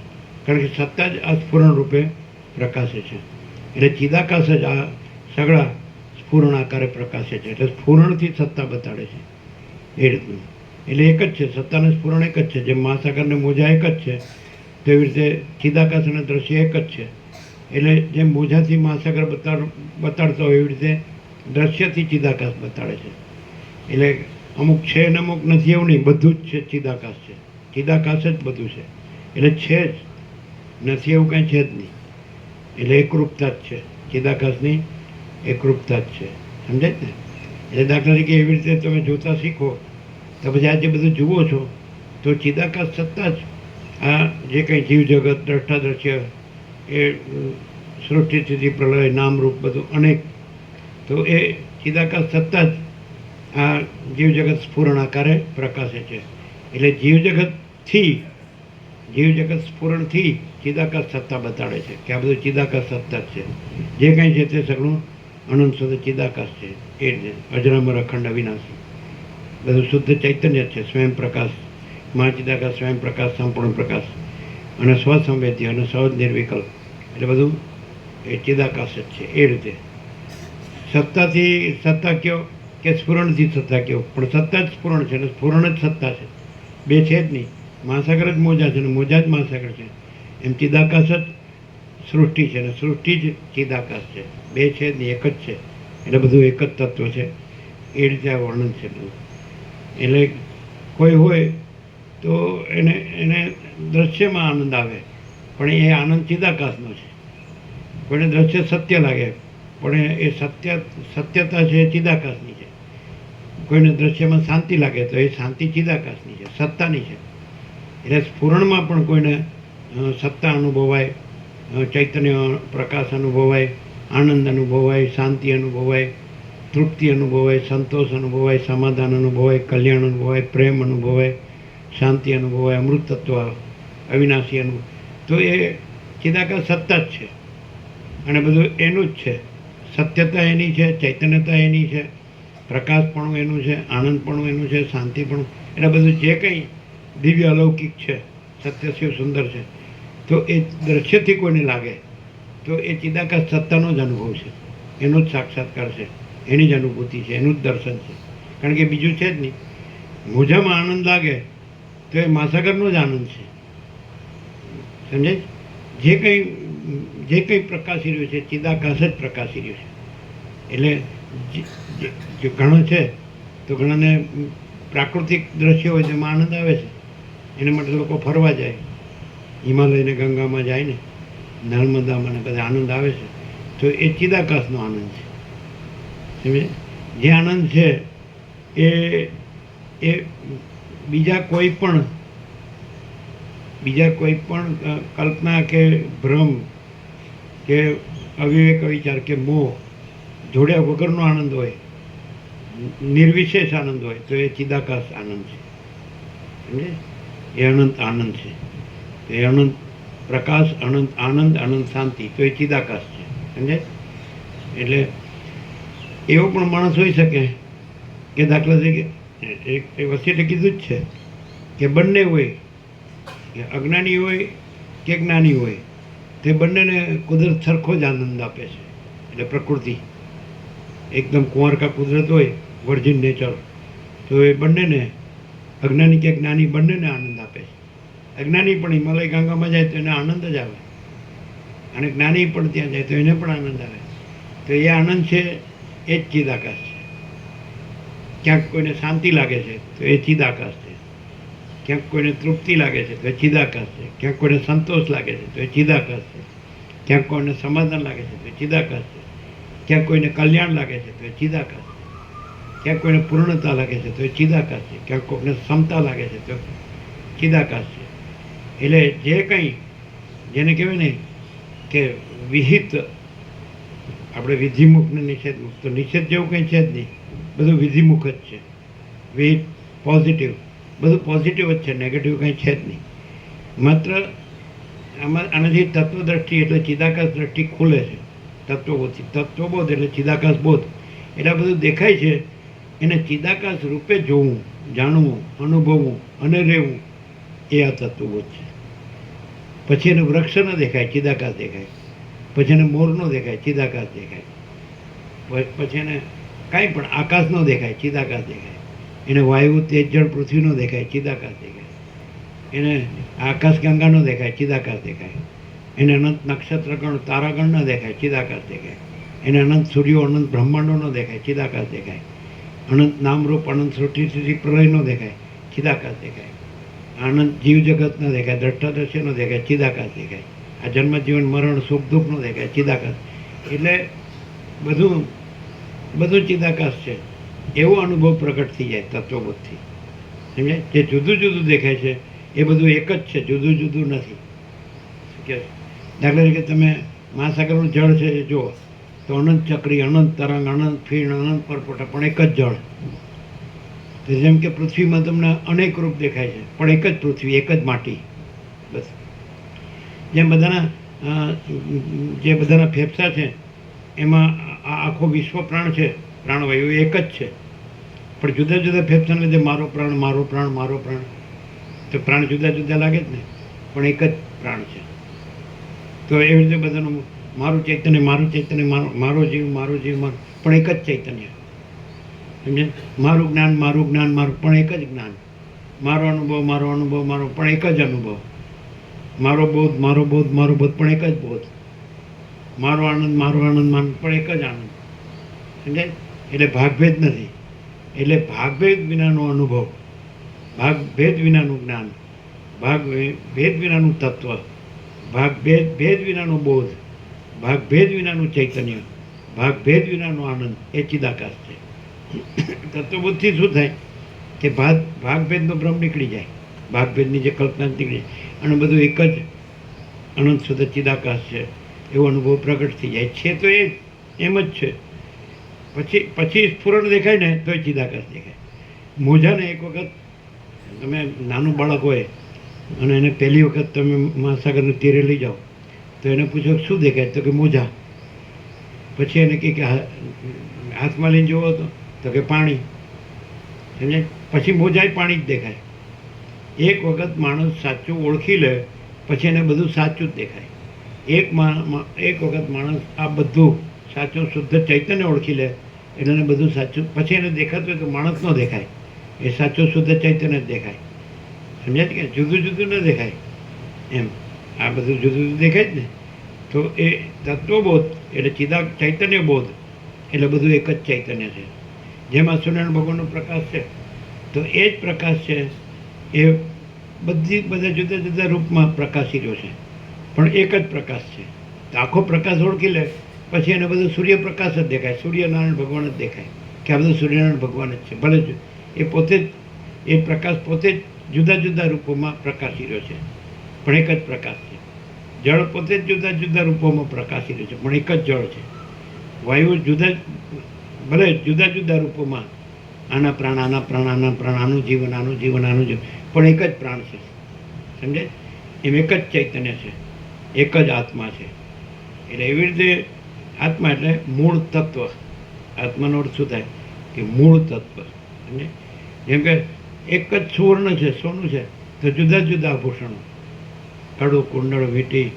કારણ કે સત્તા જ આ સ્ફુરણ રૂપે પ્રકાશે છે. એટલે ચિદાકાશ જ આ સગળા સ્ફુરણ આકારે પ્રકાશે છે. એટલે સ્ફુરણથી સત્તા બતાડે છે એ રીતનું. એટલે એક જ છે, સત્તાને સ્ફુરણ એક જ છે. જેમ મહાસાગરને મોજા એક જ છે તેવી રીતે ચિદાકાશ અને દ્રશ્ય એક જ છે. એટલે જેમ મોજાથી મહાસાગર બતાડતો હોય એવી રીતે દ્રશ્યથી ચિદાકાશ બતાડે છે. એટલે અમુક છે અને અમુક નથી એવું નહીં, બધું જ છે. ચિદાકાશ છે, ચિદાકાશ જ બધું છે. એટલે છે જ, નથી એવું કાંઈ છે જ નહીં. એટલે એકરૂપતા જ છે, ચિદાકાશની એકરૂપતા જ છે. સમજાય ને? એટલે દાખલા તરીકે એવી રીતે તમે જોતા શીખો તો પછી આ જે બધું જુઓ છો તો ચિદાકાશ સત્તા જ આ જે કંઈ જીવજગત દ્રષ્ટા દ્રશ્ય એ સૃષ્ટિ સ્થિતિ પ્રલય નામરૂપ બધું અનેક, તો એ ચિદાકાશ સત્તા જ આ જીવજગત સ્ફુરણ આકારે પ્રકાશે છે. એટલે જીવજગત સ્ફુરણથી ચિદાકાશ સત્તા બતાડે છે કે આ બધું ચિદાકાશ સત્તા જ છે. જે કંઈ છે તે સગળું અનંત સુધી ચિદાકાશ છે. એ રીતે અજરામર અખંડ અવિનાશી બધું શુદ્ધ ચૈતન્ય જ છે. સ્વયં પ્રકાશ, મહાચિદાકાશ, સ્વયં પ્રકાશ, સંપૂર્ણ પ્રકાશ અને સ્વસંવેદ્ય અને સહજ નિર્વિકલ્પ. એટલે બધું એ ચિદાકાશ જ છે. એ રીતે સત્તાથી સત્તા કયો કે સ્ફુરણથી સત્તા કયો, પણ સત્તા જ સ્ફુરણ છે અને સ્ફુરણ જ સત્તા છે. બે છે જ નહીં. મહાસાગર જ મોજા છે અને મોજા જ મહાસાગર છે. એમ ચિદાકાશ જ સૃષ્ટિ છે અને સૃષ્ટિ જ ચિદાકાશ છે. બે છે જ નહીં, એક જ છે. એટલે બધું એક જ તત્વ છે. એ રીતે આ વર્ણન છે બધું. એટલે કોઈ હોય તો એને દ્રશ્યમાં આનંદ આવે, પણ એ આનંદ ચિદાકાશનો છે. કોઈને દ્રશ્ય સત્ય લાગે પણ એ સત્યતા છે એ ચિદાકાશની છે. કોઈને દ્રશ્યમાં શાંતિ લાગે તો એ શાંતિ ચિદાકાશની છે, સત્તાની છે. એટલે સ્ફુરણમાં પણ કોઈને સત્તા અનુભવાય, ચૈતન્ય પ્રકાશ અનુભવાય, આનંદ અનુભવાય, શાંતિ અનુભવાય, તૃપ્તિ અનુભવાય, સંતોષ અનુભવાય, સમાધાન અનુભવાય, કલ્યાણ અનુભવાય, પ્રેમ અનુભવાય, શાંતિ અનુભવાય, અમૃત તત્વ અવિનાશી એનું, તો એ ચિદાકાશ સત્તા જ છે અને બધું એનું જ છે. સત્યતા એની છે, ચૈતન્યતા એની છે, પ્રકાશપણું એનું છે, આનંદપણું એનું છે, શાંતિપણું, એટલે બધું જે કંઈ દિવ્ય અલૌકિક છે, સત્ય શિવ સુંદર છે, તો એ દ્રશ્યથી કોઈને લાગે તો એ ચિદાકાશ સત્તાનો જ અનુભવ છે, એનો જ સાક્ષાત્કાર છે, એની જ અનુભૂતિ છે, એનું જ દર્શન છે. કારણ કે બીજું છે જ નહીં. મોજામાં આનંદ લાગે તો એ મહાસાગરનો જ આનંદ છે. સમજાય? જે કંઈ પ્રકાશી રહ્યું છે ચિદાકાશ જ પ્રકાશી રહ્યું છે. એટલે જે ઘણો છે તો ઘણાને પ્રાકૃતિક દ્રશ્ય હોય તેમાં આનંદ આવે છે, એના માટે લોકો ફરવા જાય, હિમાલયને ગંગામાં જાય ને, નર્મદામાં ને બધા આનંદ આવે છે, તો એ ચિદાકાશનો આનંદ છે. સમજે? જે આનંદ છે એ બીજા કોઈ પણ કલ્પના કે ભ્રમ કે અવિવેક વિચાર કે મોહ જોડ્યા વગરનો આનંદ હોય, નિર્વિશેષ આનંદ હોય, તો એ ચિદાકાશ આનંદ છે. સમજે? એ અનંત આનંદ છે. એ અનંત પ્રકાશ, અનંત આનંદ, અનંત શાંતિ, તો એ ચિદાકાશ છે. સમજે? એટલે એવો પણ માણસ હોઈ શકે કે દાખલા તરીકે એક વસીલે કીધું જ છે કે બંને હોય, કે અજ્ઞાની હોય કે જ્ઞાની હોય, તે બંનેને કુદરત સરખો જ આનંદ આપે છે. એટલે પ્રકૃતિ એકદમ કુંવારકા કુદરત હોય, વર્જિન નેચર, તો એ બંનેને અજ્ઞાની કે જ્ઞાની બંનેને આનંદ આપે છે. અજ્ઞાની પણ હિમાલય ગંગામાં જાય તો એને આનંદ જ આવે, અને જ્ઞાની પણ ત્યાં જાય તો એને પણ આનંદ આવે. તો એ આનંદ છે એ જ ચિદાકાશ છે. ક્યાંક કોઈને શાંતિ લાગે છે તો એ ચિદાકાશ છે, ક્યાંક કોઈને તૃપ્તિ લાગે છે તો એ ચિદાકાશ છે, ક્યાંક કોઈને સંતોષ લાગે છે તો એ ચિદાકાશ છે, ક્યાંક કોઈને સમાધાન લાગે છે તો એ ચિદાકાશ છે, ક્યાંક કોઈને કલ્યાણ લાગે છે તો એ ચિદાકાશ છે, ક્યાંક કોઈને પૂર્ણતા લાગે છે તો એ ચિદાકાશ છે, ક્યાંક કોઈને સમતા લાગે છે તો ચિદાકાશ છે. એટલે જે કંઈ જેને કહેવાય ને કે વિહિત, આપણે વિધિમુખ ને નિષેધમુખ, તો નિષેધ જેવું કંઈ છે જ નહીં, બધું વિધિમુખ જ છે. વિહિત પોઝિટિવ, બધું પોઝિટિવ જ છે, નેગેટિવ કંઈ છે જ નહીં. માત્ર આનાથી તત્વદ્રષ્ટિ એટલે ચિદાકાશ દ્રષ્ટિ ખુલે છે. તત્વબોધ એટલે ચિદાકાશ બોધ, એટલે બધું દેખાય છે એને ચિદાકાશ રૂપે જોવું, જાણવું, અનુભવવું અને રહેવું, એ આ તત્વબોધ છે. પછી એને વૃક્ષ ન દેખાય, ચિદાકાશ દેખાય. પછી એને મોર ન દેખાય, ચિદાકાશ દેખાય. પછી એને કાંઈ પણ આકાશ ન દેખાય, ચિદાકાશ દેખાય. એને વાયુ, તેજ, જળ, પૃથ્વી ન દેખાય, ચિદાકાશ દેખાય. એને આકાશ ગંગા ન દેખાય, ચિદાકાશ દેખાય. એને અનંત નક્ષત્રગણ, તારાગણ ન દેખાય, ચિદાકાશ દેખાય. એને અનંત સૂર્યો, અનંત બ્રહ્માંડો ન દેખાય, ચિદાકાશ દેખાય. અનંત નામરૂપ, અનંત સૃષ્ટિ સુધી પ્રલય ન દેખાય, ચિદાકાશ દેખાય. અનંત જીવ જગત ન દેખાય, દ્રષ્ટાદર્શ્ય ન દેખાય, ચિદાકાશ દેખાય. આ જન્મ, જીવન, મરણ, સુખ દુઃખ ન દેખાય, ચિદાકાશ. એટલે બધું ચિદાકાશ છે, એવો અનુભવ પ્રગટ થઈ જાય તત્વબોધથી. સમજાય? જે જુદું જુદું દેખાય છે એ બધું એક જ છે, જુદું જુદું નથી. કે દાખલા તરીકે તમે મહાસાગરનું જળ છે એ જુઓ તો અનંત ચક્રી, અનંત તરંગ, અનંત ફીણ, અનંત પરપોટા, પણ એક જ જળ. તો જેમ કે પૃથ્વીમાં તમને અનેક રૂપ દેખાય છે, પણ એક જ પૃથ્વી, એક જ માટી, બસ. જેમ બધાના ફેફસા છે એમાં આ આખો વિશ્વ પ્રાણ છે, પ્રાણવાયુ એક જ છે, પણ જુદા જુદા ફેફસાને લીધે મારો પ્રાણ, મારો પ્રાણ, મારો પ્રાણ, તો પ્રાણ જુદા જુદા લાગે જ ને, પણ એક જ પ્રાણ છે. તો એવી રીતે બધાનું મારું ચૈતન્ય, મારું ચૈતન્ય, મારો જીવ, મારો જીવ, મારું, પણ એક જ ચૈતન્ય. સમજે? મારું જ્ઞાન, મારું જ્ઞાન, મારું, પણ એક જ જ્ઞાન. મારો અનુભવ, મારો અનુભવ, મારો, પણ એક જ અનુભવ. મારો બોધ, મારો બોધ, મારો બોધ, પણ એક જ બોધ. મારો આનંદ, મારો આનંદ, પણ એક જ આનંદ. સમજાય? એટલે ભાગભેદ નથી. એટલે ભાગભેદ વિનાનો અનુભવ, ભાગભેદ વિનાનું જ્ઞાન, ભાગભેદ વિનાનું તત્વ, ભાગભેદ વિનાનો બોધ, ભાગભેદ વિનાનું ચૈતન્ય, ભાગભેદ વિનાનો આનંદ, એ ચિદાકાશ છે. તત્વબુદ્ધિથી શું થાય કે ભાગભેદનો ભ્રમ નીકળી જાય, ભાગભેદની જે કલ્પના નીકળી જાય, અને બધું એક જ અનંત શુદ્ધ ચિદાકાશ છે એવો અનુભવ પ્રગટ થઈ જાય છે. તો એ એમ જ છે. પછી સ્ફુરણ દેખાય ને તો એ ચિદાકાશ દેખાય. મોજાને એક વખત તમે નાનું બાળક હોય અને એને પહેલી વખત તમે મહાસાગરના તીરે લઈ જાઓ તો એને પૂછો કે શું દેખાય, તો કે મોજા. પછી એને કહે કે હાથમાં લઈને જોવો તો કે પાણી. સમજે? પછી મોજાય પાણી જ દેખાય. એક વખત માણસ સાચું ઓળખી લે પછી એને બધું સાચું જ દેખાય. એક વખત માણસ આ બધું સાચું શુદ્ધ ચૈતન્ય ઓળખી લે એટલે એને બધું સાચું, પછી એને દેખાતું હોય તો માણસ ન દેખાય, એ સાચું શુદ્ધ ચૈતન્ય જ દેખાય. સમજાય કે જુદું જુદું ન દેખાય એમ. આ બધું જુદું જુદું દેખાય જ ને. તો એ તત્વબોધ એટલે ચૈતન્ય બોધ એટલે બધું એક જ ચૈતન્ય છે. જેમાં સૂર્યનારાયણ ભગવાનનો પ્રકાશ છે તો એ જ પ્રકાશ છે, એ બધા જુદા જુદા રૂપમાં પ્રકાશી રહ્યો છે, પણ એક જ પ્રકાશ છે. તો આખો પ્રકાશ ઓળખી લે પછી એને બધું સૂર્યપ્રકાશ જ દેખાય, સૂર્યનારાયણ ભગવાન જ દેખાય કે આ બધું સૂર્યનારાયણ ભગવાન જ છે. ભલે એ પોતે જ એ પ્રકાશ પોતે જ જુદા જુદા રૂપોમાં પ્રકાશી રહ્યો છે, પણ એક જ પ્રકાશ છે. જળ પોતે જ જુદા જુદા રૂપોમાં પ્રકાશી રહ્યો છે, પણ એક જ જળ છે. વાયુ ભલે જુદા જુદા રૂપોમાં આના પ્રાણ આના પ્રાણ આના પ્રાણ, આનું જીવન આનું જીવન આનું જીવન, પણ એક જ પ્રાણ છે. સમજે? એમ એક જ ચૈતન્ય છે, એક જ આત્મા છે. એટલે એવી રીતે આત્મા એટલે મૂળ તત્વ. આત્માનો અર્થ શું થાય કે મૂળ તત્વ. સમજે? જેમ કે એક જ સુવર્ણ છે, સોનું છે, તો જુદા જુદા આભૂષણો, કડું કુંડળ વીંટી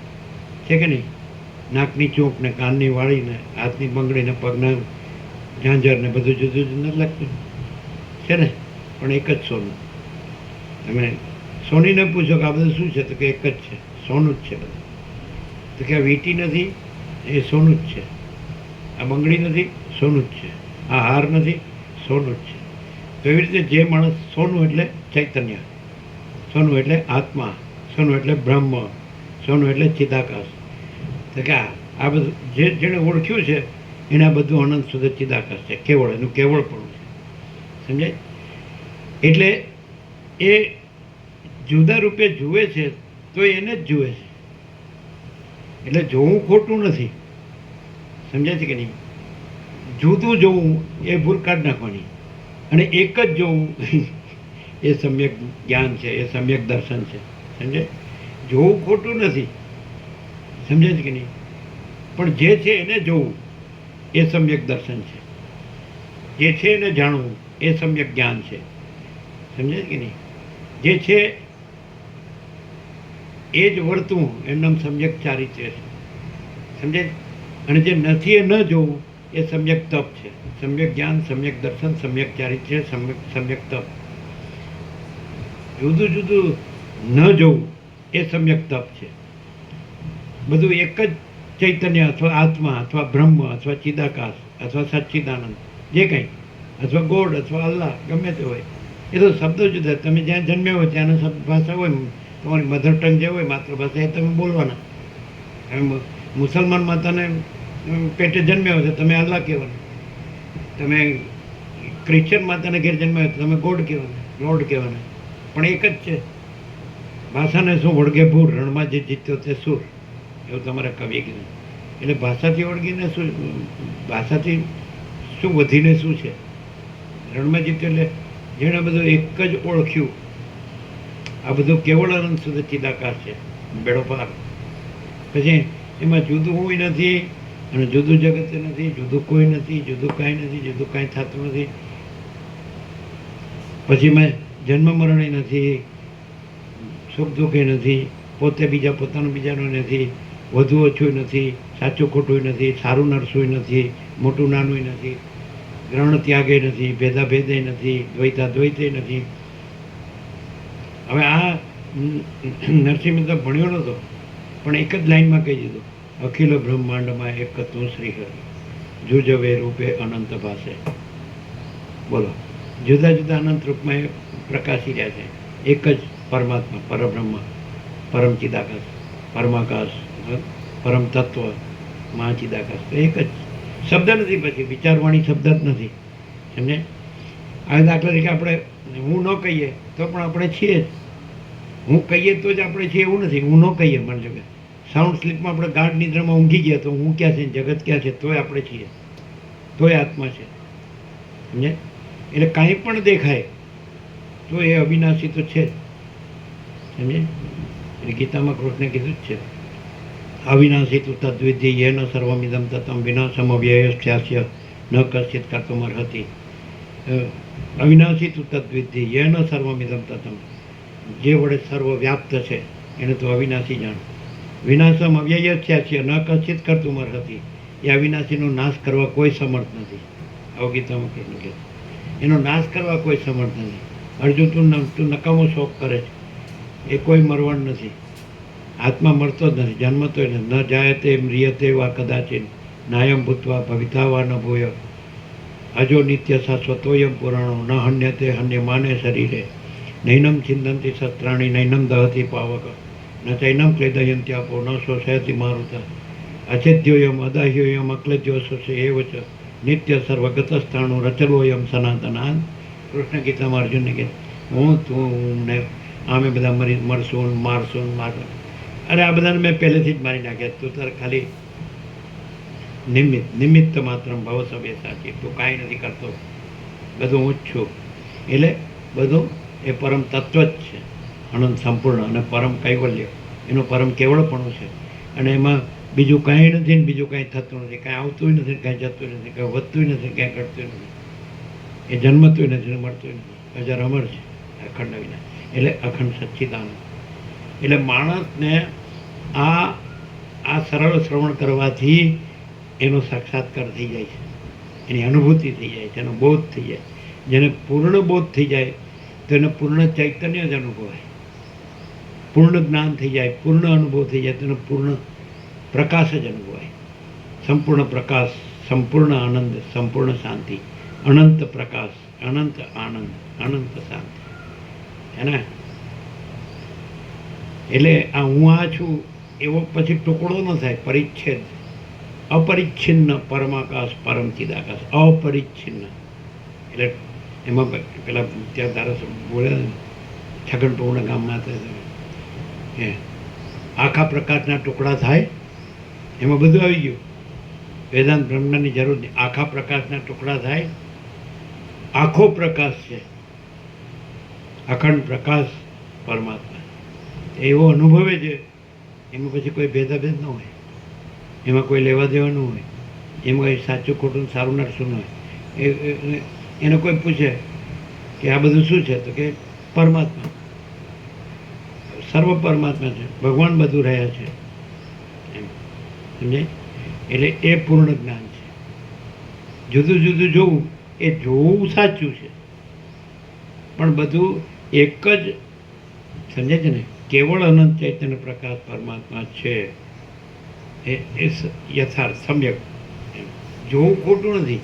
છે કે નહીં, નાકની ચૂંક ને કાનની વાળી ને હાથની બંગડી ને પગના ઝાંઝર ને બધું જુદું જુદું નથી લાગતું છે ને, પણ એક જ સોનું. તમે સોનીને પૂછો કે આ બધું શું છે, તો કે એક જ છે, સોનું જ છે બધું. તો કે આ વીંટી નથી, એ સોનું જ છે. આ બંગડી નથી, સોનું જ છે. આ હાર નથી, સોનું જ છે. તો એવી રીતે જે માણસ સોનું એટલે ચૈતન્ય, સોનું એટલે આત્મા, સોનું એટલે બ્રહ્મ, સોનું એટલે ચિદાકાશ. તો કે આ બધું જેણે ઓળખ્યું છે એને આ બધું અનંત સુધી ચિદાકાશ છે, કેવળ એનું કેવળ પણ છે. સમજાય? એટલે એ જુદા રૂપે જુએ છે તો એને જ જુએ છે. એટલે જોવું ખોટું નથી. સમજાય છે કે નહીં? જુદું જોવું એ ભૂલ કાઢી નાખવાની, અને એક જ જોવું એ સમ્યક જ્ઞાન છે, એ સમ્યક દર્શન છે. સમજે? જોવું ખોટું નથી. સમજે છે કે નહીં? પણ જે છે એને જોવું એ સમ્યક દર્શન છે, જે છે એને જાણવું એ સમ્યક જ્ઞાન છે. સમજે છે કે નહીં? જે છે એ જ વર્તવું એમનામ સમ્યક ચારિત્ર્ય છે. સમજે? અને જે નથી એ ન જોવું એ સમ્યક તપ છે. સમ્યક જ્ઞાન, સમ્યક દર્શન, સમ્યક ચારિત્ર્ય, સમ્યક તપ. જુદું જુદું ન જોવું એ સમ્યક તપ છે. બધું એક જ ચૈતન્ય અથવા આત્મા અથવા બ્રહ્મ અથવા ચિદાકાશ અથવા સચ્ચિદાનંદ, જે કંઈ, અથવા ગોડ અથવા અલ્લાહ, ગમે તે હોય, એ તો શબ્દો જુદા. તમે જ્યાં જન્મ્યા હોય ત્યાંનો શબ્દ ભાષા હોય, તમારી મધર ટંગ જે હોય, માતૃભાષા, એ તમે બોલવાના. તમે મુસલમાન માતાને પેટે જન્મ્યા હોય તો તમે અલ્લાહ કહેવાના. તમે ક્રિશ્ચન માતાને ઘેર જન્મ્યા હોય તો તમે ગોડ કહેવાના, લોર્ડ કહેવાના. પણ એક જ છે. ભાષાને શું વળગે ભૂર, રણમાં જે જીત્યો તે સુર, એવું તમારા કવિએ કીધું. એટલે ભાષાથી વળગીને શું, ભાષાથી શું વધીને શું છે? રણમાં જીત્યો એટલે જેણે બધું એક જ ઓળખ્યું. આ બધું કેવળ આનંદ સુધી ચિદાકાશ છે, બેડો પાર. પછી એમાં જુદું હું નથી અને જુદું જગત નથી, જુદું કોઈ નથી, જુદું કાંઈ નથી, જુદું કાંઈ થતું નથી. પછી મેં જન્મ મરણ નથી, સુખ દુઃખ નથી, પોતે બીજા પોતાનું બીજાનું નથી, વધુ ઓછું નથી, સાચું ખોટું નથી, સારું નરસું નથી, મોટું નાનું નથી, ગ્રહણ ત્યાગે નથી, ભેદાભેદે નથી, દ્વૈતે નથી. હવે આ નરસિંહ મહેતા ભણ્યો નહોતો, પણ એક જ લાઈનમાં કહી દીધું, અખિલ બ્રહ્માંડમાં એક તું શ્રી હરિ, જુજવે રૂપે અનંત ભાષે. બોલો, જુદા જુદા અનંત રૂપમાં એ પ્રકાશી રહ્યા છે. એક જ પરમાત્મા, પરબ્રહ્મ, પરમ ચિદાકાશ, પરમાકાશ, પરમ તત્વ, મહાચિદાકાશ. તો એક જ શબ્દ નથી, પછી વિચારવાણી શબ્દ જ નથી. સમજે? આ દાખલા તરીકે આપણે હું ન કહીએ તો પણ આપણે છીએ જ. હું કહીએ તો જ આપણે છીએ એવું નથી. હું ન કહીએ, માની લો કે સાઉન્ડ સ્લીપમાં આપણે ગાઢ નિદ્રામાં ઊંઘી ગયા તો હું ક્યાં છે, જગત ક્યાં છે, તોય આપણે છીએ, તોય આત્મા છે. સમજે? એટલે કાંઈ પણ દેખાય તો એ અવિનાશી તો છે જ. સમજે? એટલે ગીતામાં કૃષ્ણે કીધું જ છે, અવિનાશી તું તદ્વિધિ યેન સર્વમિદમ તતમ વિનાશમ અવ્યયસ્યાસ્ય ન કશ્ચિત કર્તુમર્હતિ. અવિનાશી તું તદ્વિધિ યેન સર્વમિદમ તતમ, જે વડે સર્વ વ્યાપ્ત છે એને તું અવિનાશી જાણ. વિનાશમ અવ્યયસ્યાસ્ય ન કશ્ચિત કર્તુમર્હતિ, એ અવિનાશીનો નાશ કરવા કોઈ સમર્થ નથી. આવું ગીતામાં કહીને કે એનો નાશ કરવા કોઈ સમર્થ નથી. અર્જુન તું નકામો શોખ કરે છે, એ કોઈ મરવાનું નથી. આત્મા મળતો જ નથી, જન્મતો નથી. ન જાયતે મ્રિયતે વા કદાચિન નાયમ ભૂત્વા ભવિતા વા ન ભૂય અજો નિત્ય શાશ્વતોયમ પુરાણો ન હન્યતે હન્યમાને શરીરે નૈનમ છિંદંતી શસ્ત્રાણી નૈનમ દહતી પાવક ન ચૈનમ ક્લેદયંત્યાપો ન શોષયતિ મારુત અચેદ્યોયમ અદાહ્યોયમ અક્લજ્યો શોષે એવ ચ નિત્ય સર્વગતસ્થાણું રચલોયમ સનાતનાન. કૃષ્ણ ગીતામાં અર્જુનને કહે, હું તું ને આમે બધા મળશું મારશું મારશું. અરે આ બધાને મેં પહેલેથી જ મારી નાખ્યા. તું તાર ખાલી નિમિત્ત માત્ર ભવ સભ્ય સાચી, તું કાંઈ નથી કરતો, બધું હું જ છું. એટલે બધું એ પરમ તત્વ જ છે, અનંત સંપૂર્ણ અને પરમ કૈવલ્ય, એનું પરમ કેવળપણું છે. અને એમાં બીજું કાંઈ નથી ને બીજું કાંઈ થતું નથી, કાંઈ આવતું નથી, કાંઈ જતું નથી, કાંઈ વધતું નથી, કાંઈ ઘટતું નથી. એ જન્મતું નથી, મળતું નથી, અજર અમર છે, અખંડ વિના, એટલે અખંડ સચ્ચિદાનંદ. એટલે માણસને આ સરળ શ્રવણ કરવાથી એનો સાક્ષાત્કાર થઈ જાય છે, એની અનુભૂતિ થઈ જાય છે, એનો બોધ થઈ જાય. જેને પૂર્ણ બોધ થઈ જાય તો એને પૂર્ણ ચૈતન્ય જ અનુભવાય, પૂર્ણ જ્ઞાન થઈ જાય, પૂર્ણ અનુભવ થઈ જાય તો એને પૂર્ણ પ્રકાશ જ અનુભવાય. સંપૂર્ણ પ્રકાશ, સંપૂર્ણ આનંદ, સંપૂર્ણ શાંતિ, અનંત પ્રકાશ, અનંત આનંદ, અનંત શાંતિ. હે ને? એટલે આ હું આ છું એવો પછી ટુકડો ન થાય, પરિચ્છેદ. અપરિચ્છિન્ન પરમાકાશ, પરમ ચિદાકાશ, અપરિચ્છિન્ન. એટલે એમાં પેલા ત્યાં તારા બોલે છગનપૂર્ણ ગામમાં આખા પ્રકાશના ટુકડા થાય, એમાં બધું આવી ગયું. વેદાંત બ્રહ્મની જરૂર નહીં. આખા પ્રકાશના ટુકડા થાય, આખો પ્રકાશ છે, અખંડ પ્રકાશ પરમાત્મા એવો અનુભવે છે. એમાં પછી કોઈ ભેદાભેદ ન હોય, એમાં કોઈ લેવા દેવા ન હોય, એમાં કોઈ સાચું ખોટું સારું નરસું ન હોય. એને કોઈ પૂછે કે આ બધું શું છે, તો કે પરમાત્મા, સર્વ પરમાત્મા છે, ભગવાન બધું રહ્યા છે, એમ સમજાય? એટલે એ પૂર્ણ જ્ઞાન છે. જુદું જુદું જોવું, એ જોવું સાચું છે, પણ બધું એક જ સમજે છે ને. કેવળ અનંત ચૈતન્ય પ્રકાશ પરમાત્મા છે, એ યથાર્થ સમ્યક. જોવું ખોટું નથી,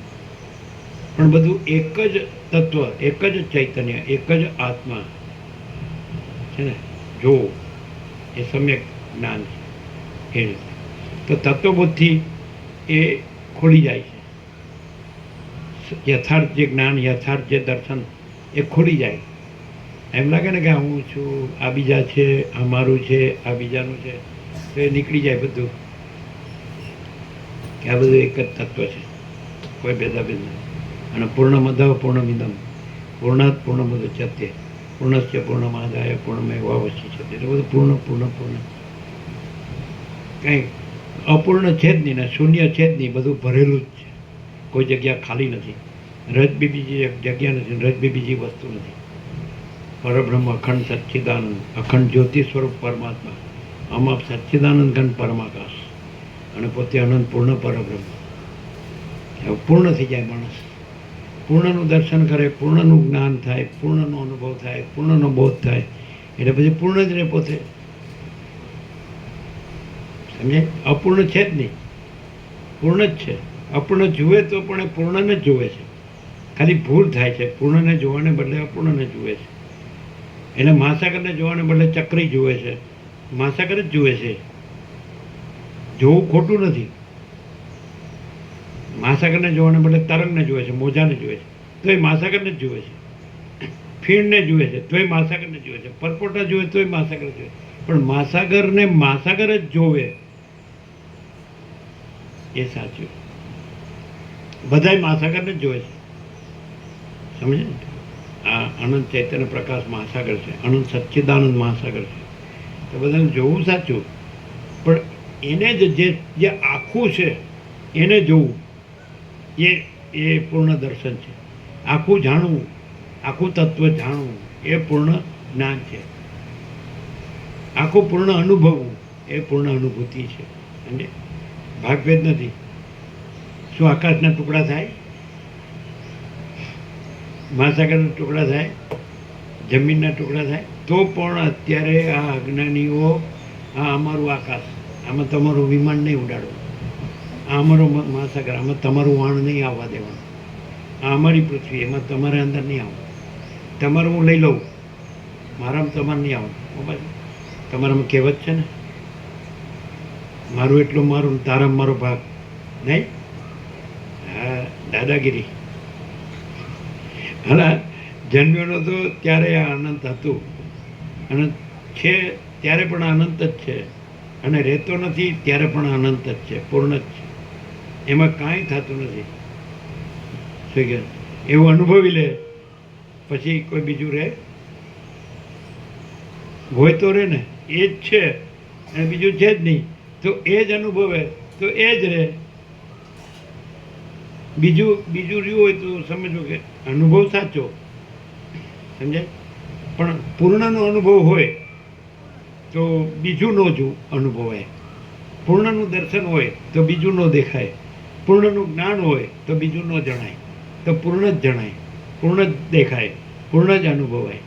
પણ બધું એક જ તત્વ, એક જ ચૈતન્ય, એક જ આત્મા છે ને. જોવું એ સમ્યક જ્ઞાન છે. એ રીતે તો તત્વબોધથી એ ખોલી જાય છે. યથાર્થ જે જ્ઞાન, યથાર્થ જે દર્શન, એ ખોલી જાય. એમ લાગે ને કે હું છું, આ બીજા છે, આ મારું છે, આ બીજાનું છે, તો એ નીકળી જાય બધું કે આ બધું એક જ તત્વ છે, કોઈ ભેદાભેદ નથી. અને પૂર્ણમદ પૂર્ણમિદમ પૂર્ણાત પૂર્ણમુદચ્યતે પૂર્ણસ્ય પૂર્ણમાદાય પૂર્ણમેવાવશિષ્યતે. એટલે બધું પૂર્ણ પૂર્ણ પૂર્ણ, કંઈ અપૂર્ણ છે જ નહીં ને શૂન્ય છે જ નહીં, બધું ભરેલું જ છે. કોઈ જગ્યા ખાલી નથી, રજબી બીજી જગ્યા નથી, રજબી બીજી વસ્તુ નથી. પરબ્રહ્મ અખંડ સચ્ચિદાનંદ, અખંડ જ્યોતિ સ્વરૂપ પરમાત્મા, આમાં સચ્ચિદાનંદ ઘન પરમાકાશ, અને પોતે અનંત પૂર્ણ પરબ્રહ્મ. પૂર્ણ થઈ જાય માણસ, પૂર્ણનું દર્શન કરે, પૂર્ણનું જ્ઞાન થાય, પૂર્ણનો અનુભવ થાય, પૂર્ણનો બોધ થાય, એટલે પછી પૂર્ણ જ રહે પોતે. સમજે? અપૂર્ણ છે જ નહીં, પૂર્ણ જ છે. અપૂર્ણ જુએ તો પણ એ પૂર્ણને જ જુએ છે. ખાલી ભૂલ થાય છે, પૂર્ણને જોવાને બદલે અપૂર્ણને જુએ છે. એટલે મહાસાગરને જોવાને બદલે ચક્રી જુએ છે, મહાસાગર જ જુએ છે. જોવું ખોટું નથી. મહાસાગરને જોવાને બદલે તરંગને જુએ છે, મોજાને જુએ છે, તો એ મહાસાગરને જ જુએ છે. ફીણને જુએ છે તો એ મહાસાગરને જુએ છે, પરપોટા જુએ તો એ મહાસાગર જુએ. પણ મહાસાગરને મહાસાગર જ જોવે એ સાચું. બધાય મહાસાગરને જ જોવે છે. સમજે? આ અનંત ચૈતન્ય પ્રકાશ મહાસાગર છે, અનંત સચ્ચિદાનંદ મહાસાગર છે. તો બધાને જોવું સાચું, પણ એને જ જે આખું છે એને જોવું એ પૂર્ણ દર્શન છે. આખું જાણવું, આખું તત્વ જાણવું એ પૂર્ણ જ્ઞાન છે. આખું પૂર્ણ અનુભવવું એ પૂર્ણ અનુભૂતિ છે. અને ભાગભેદ નથી. શું આકાશના ટુકડા થાય, મહાસાગરના ટુકડા થાય, જમીનના ટુકડા થાય? તો પણ અત્યારે આ અજ્ઞાનીઓ આ અમારું આકાશ, આમાં તમારું વિમાન નહીં ઉડાડવું, આ અમારો મહાસાગર, આમાં તમારું વાણ નહીં આવવા દેવાનું, આ અમારી પૃથ્વી, એમાં તમારે અંદર નહીં આવવું, તમારું હું લઈ લઉં, મારામાં તમારે નહીં આવવું. તમારામાં કહેવત છે ને, મારું એટલું મારું ને તારામાં મારો ભાગ નહીં. હા, દાદાગીરી. હા, જન્મ્યોનો તો ત્યારે આ અનંત હતું, અનંત છે ત્યારે પણ અનંત જ છે, અને રહેતો નથી ત્યારે પણ અનંત જ છે, પૂર્ણ જ છે. એમાં કાંઈ થતું નથી. શું કહે? એવું અનુભવી લે પછી કોઈ બીજું રહે? હોય તો રહે ને, એ જ છે અને બીજું છે જ નહીં, તો એ જ અનુભવે તો એ જ રહે. બીજું રહ્યું હોય તો સમજો કે અનુભવ સાચો, સમજાય? પણ પૂર્ણનો અનુભવ હોય તો બીજું ન અનુભવાય. પૂર્ણનું દર્શન હોય તો બીજું ન દેખાય. પૂર્ણનું જ્ઞાન હોય તો બીજું ન જણાય, તો પૂર્ણ જ જણાય, પૂર્ણ જ દેખાય, પૂર્ણ જ અનુભવાય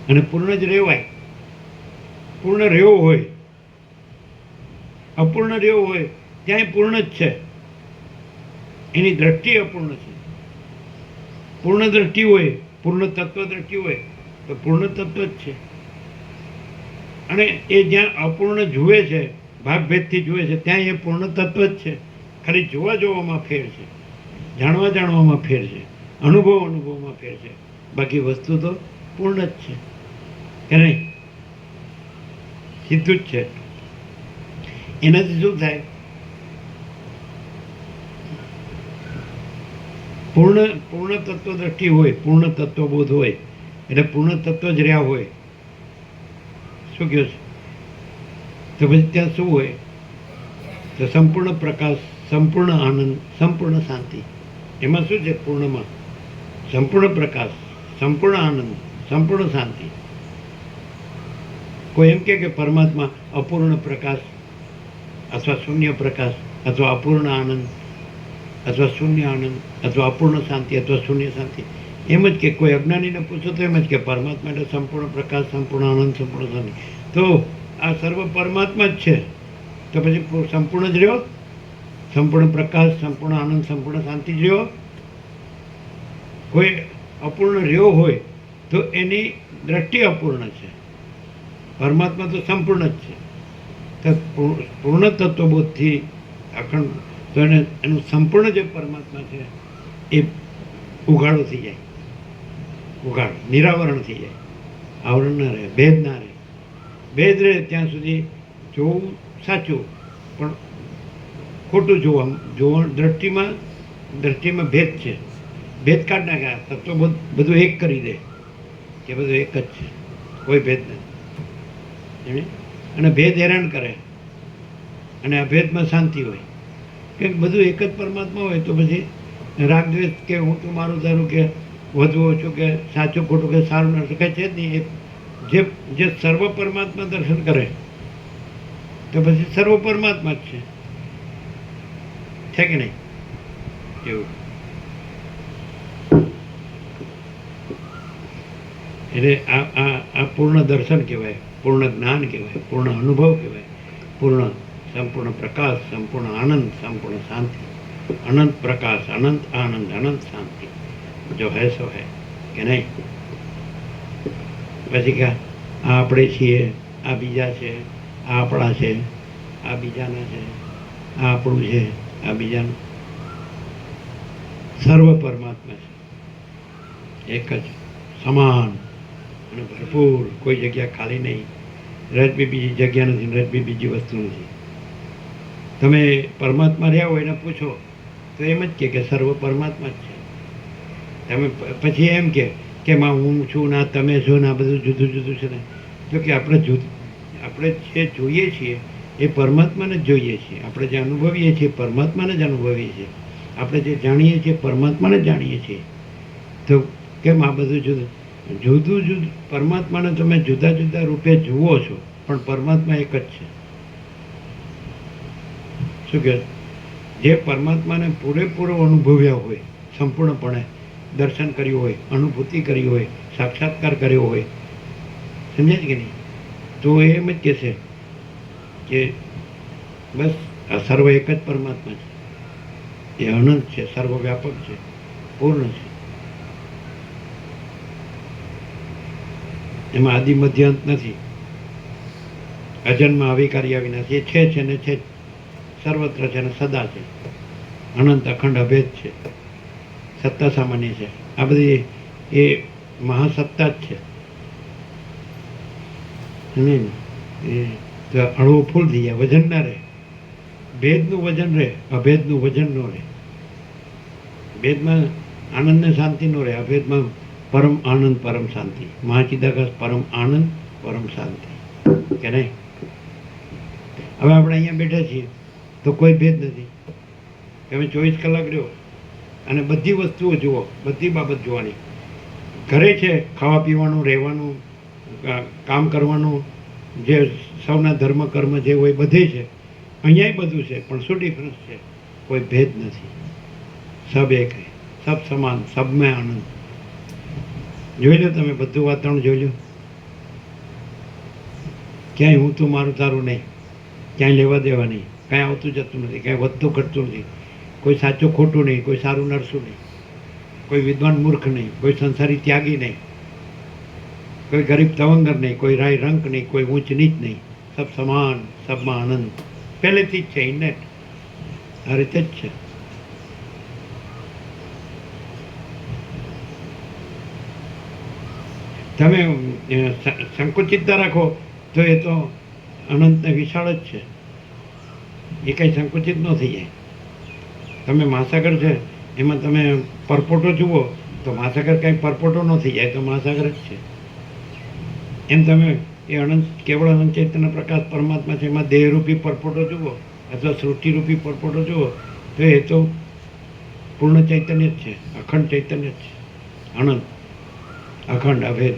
અને પૂર્ણ જ રહેવાય. પૂર્ણ રહેવો હોય, અપૂર્ણ રહેવો હોય ત્યાંય પૂર્ણ જ છે, એની દ્રષ્ટિ અપૂર્ણ છે. પૂર્ણ દ્રષ્ટિ હોય, પૂર્ણ તત્વ દ્રષ્ટિ હોય તો પૂર્ણ તત્વ જ છે. અને એ જ્યાં અપૂર્ણ જુએ છે, ભાગભેદથી જુએ છે, ત્યાં એ પૂર્ણ તત્વ જ છે. ખાલી જોવામાં ફેર છે, જાણવામાં ફેર છે, અનુભવમાં ફેર છે, બાકી વસ્તુ તો પૂર્ણ જ છે કે નહીં? સીધું જ છે. એનાથી શું થાય? પૂર્ણ તત્વ દ્રષ્ટિ હોય, પૂર્ણ તત્વબોધ હોય, એટલે પૂર્ણ તત્વ જ રહ્યા હોય. શું કહ્યું છે? તો પછી ત્યાં શું હોય? તો સંપૂર્ણ પ્રકાશ, સંપૂર્ણ આનંદ, સંપૂર્ણ શાંતિ. એમાં શું છે? પૂર્ણમાં સંપૂર્ણ પ્રકાશ, સંપૂર્ણ આનંદ, સંપૂર્ણ શાંતિ. કોઈ એમ કે પરમાત્મા અપૂર્ણ પ્રકાશ અથવા શૂન્ય પ્રકાશ અથવા અપૂર્ણ આનંદ અથવા શૂન્ય આનંદ અથવા અપૂર્ણ શાંતિ અથવા શૂન્ય શાંતિ, એમ જ કે કોઈ અજ્ઞાનીને પૂછો તો એમ જ કે પરમાત્મા એટલે સંપૂર્ણ પ્રકાશ, સંપૂર્ણ આનંદ, સંપૂર્ણ શાંતિ. તો આ સર્વ પરમાત્મા જ છે, તો પછી સંપૂર્ણ જ રહ્યો, સંપૂર્ણ પ્રકાશ, સંપૂર્ણ આનંદ, સંપૂર્ણ શાંતિ જ રહ્યો. કોઈ અપૂર્ણ રહ્યો હોય તો એની દ્રષ્ટિ અપૂર્ણ છે. પરમાત્મા તો સંપૂર્ણ જ છે. તો પૂર્ણ તત્વબોધથી અખંડ, તો એનું સંપૂર્ણ જે પરમાત્મા છે એ ઉઘાડો થઈ જાય, ઉઘાડ નિરાવરણ થઈ જાય, આવરણ ના રહે, ભેદ ના રહે. ભેદ રહે ત્યાં સુધી જોવું સાચું, પણ ખોટું જોવા દ્રષ્ટિમાં ભેદ છે. ભેદ કાઢ નાખ્યા, તત્વ બધું એક કરી દે કે બધું એક જ છે, કોઈ ભેદ નથી. અને ભેદ હેરાન કરે, અને અભેદમાં શાંતિ હોય. કે બધું એક જ પરમાત્મા હોય તો પછી રાગદ્વેષ કે હું તો મારું તારું કે વધુ ઓછું કે સાચું ખોટું કે સારું નરસું કંઈ છે જ નહીં. જે સર્વ પરમાત્મા દર્શન કરે તો પછી સર્વ પરમાત્મા જ છે કે નહીં? એવું. એટલે આ પૂર્ણ દર્શન કહેવાય, પૂર્ણ જ્ઞાન કહેવાય, પૂર્ણ અનુભવ કહેવાય, પૂર્ણ સંપૂર્ણ પ્રકાશ, સંપૂર્ણ આનંદ, સંપૂર્ણ શાંતિ. અનંત પ્રકાશ, અનંત આનંદ, અનંત શાંતિ જો હૈ સો હૈ કે નહીં? પછી કે આ આપણે છીએ, આ બીજા છે, આ આપણા છે, આ બીજાના છે, આ આપણું છે, આ બીજાનું. સર્વ પરમાત્મા છે, એક જ, સમાન અને ભરપૂર, કોઈ જગ્યા ખાલી નહીં. રજબી બીજી જગ્યા નથી, રજબી બીજી વસ્તુ નથી. તમે પરમાત્મા રહ્યા હોય એને પૂછો તો એમ જ કે સર્વ પરમાત્મા જ છે. તમે પછી એમ કે માં હું છું, ના તમે છો, ના બધું જુદું જુદું છે ને, તો કે આપણે આપણે જે જોઈએ છીએ એ પરમાત્માને જ જોઈએ છીએ. આપણે જે અનુભવીએ છીએ પરમાત્માને જ અનુભવીએ છીએ. આપણે જે જાણીએ છીએ પરમાત્માને જ જાણીએ છીએ. તો કેમ આ બધું જુદું જુદું જુદું પરમાત્માને તમે જુદા જુદા રૂપે જુઓ છો, પણ પરમાત્મા એક જ છે. શું કહે? જે પરમાત્માને પૂરેપૂરો અનુભવ્યા હોય, સંપૂર્ણપણે દર્શન કર્યું હોય, અનુભૂતિ કરી હોય, સાક્ષાત્કાર કર્યો હોય, સમજે છે કે નહીં? તો એ એમ જ કહેશે કે બસ આ સર્વ એક જ પરમાત્મા છે, એ અનંત છે, સર્વવ્યાપક છે, પૂર્ણ છે. એમાં આદિ મધ્ય અંત નથી. અજન્મ અવિકારી અવિનાશી એ છે ને છે જ, સર્વત્ર છે ને સદા છે, અનંત અખંડ અભેદ છે, સત્તા સામાન્ય છે. આ બધી એ મહાસત્તા જ છે. નહીં એ તો અણુઓ ફૂલ થઈ જાય, વજન ના રહે. ભેદનું વજન રહે, અભેદનું વજન ન રહે. ભેદમાં આનંદ ને શાંતિ નો રહે, અભેદમાં પરમ આનંદ પરમ શાંતિ. મહાચિદાકાશ પરમ આનંદ પરમ શાંતિ, કે નહીં? હવે આપણે અહીંયા બેઠા છીએ તો કોઈ ભેદ નથી. તમે 24 કલાક રહ્યો અને બધી વસ્તુઓ જુઓ, બધી બાબત જોવાની. ઘરે છે ખાવા પીવાનું, રહેવાનું, કામ કરવાનું, જે સૌના ધર્મ કર્મ જે હોય બધે છે. અહીંયાય બધું છે, પણ શું ડિફરન્સ છે? કોઈ ભેદ નથી. સબ એક હૈ, સબ સમાન, સબ મેં આનંદ. જોઈ લો તમે, બધું વાતાવરણ જોઈ લો. ક્યાંય હું તું મારું તારું નહીં, ક્યાંય લેવા દેવા નહીં, કાંઈ આવતું જતું નથી, કાંઈ વધતું ઘટતું નથી. કોઈ સાચું ખોટું નહીં, કોઈ સારું નરસું નહીં, કોઈ વિદ્વાન મૂર્ખ નહીં, કોઈ સંસારી ત્યાગી નહીં, કોઈ ગરીબ તવંગર નહીં, કોઈ રાય રંક નહીં, કોઈ ઊંચ નીચ નહીં. સબ સમાન, સબમાં આનંદ પહેલેથી જ છે. ઇન્નેટ આ રીતે જ છે. તમે સંકુચિતતા રાખો તો એ તો અનંતને વિશાળ જ છે. એ કંઈ સંકુચિત ન થઈ જાય. તમે મહાસાગર છે એમાં તમે પરપોટો જુઓ તો મહાસાગર કાંઈ પરપોટો ન થઈ જાય, તો મહાસાગર જ છે. એમ તમે એ અનંત કેવળ અનંત ચૈતન્ય પ્રકાશ પરમાત્મા છે, એમાં દેહરૂપી પરપોટો જુઓ અથવા સૃષ્ટિરૂપી પરપોટો જુઓ તો એ તો પૂર્ણ ચૈતન્ય જ છે, અખંડ ચૈતન્ય જ છે. અનંત અખંડ અભેદ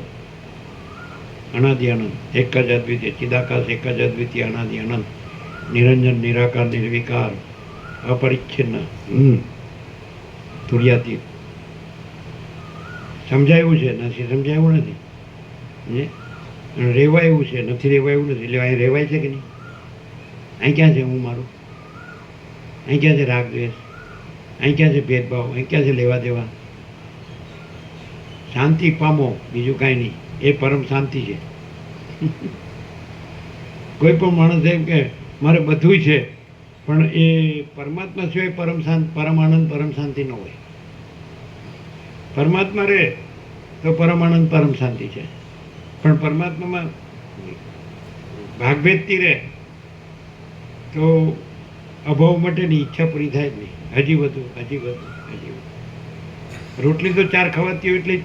અનાદિ અનંત, એક જ અદ્વિતીય ચિદાકાશ, એક જ અદ્વિતીય અનાદિ અનંત, નિરંજન નિરાકાર નિર્વિકાર અપરિચ્છિન્ન તુર્યાતીત. સમજાયું છે? નથી સમજાયું નથી. રેવાયું છે? નથી રેવાયું નથી. એટલે અહીં રેવાય છે કે નહીં? અહીં ક્યાં છે હું મારું? અહીં ક્યાં છે રાગ દ્વેષ? અહીં ક્યાં છે ભેદભાવ? અહીં ક્યાં છે લેવા દેવા? શાંતિ પામો, બીજું કાંઈ નહીં. એ પરમ શાંતિ છે. કોઈ પણ માણસ એમ કે મારે બધું છે, પણ એ પરમાત્મા સિવાય પરમ શાંત, પરમ આનંદ, પરમ શાંતિ ન હોય. પરમાત્મા રહે તો પરમ આનંદ, પરમ શાંતિ છે. પણ પરમાત્મામાં ભાગભેદથી રહે તો અભાવ માટેની ઈચ્છા પૂરી થાય જ નહીં. હજી વધુ, હજી વધુ, હજી વધુ. રોટલી તો 4 ખવાતી હોય એટલે જ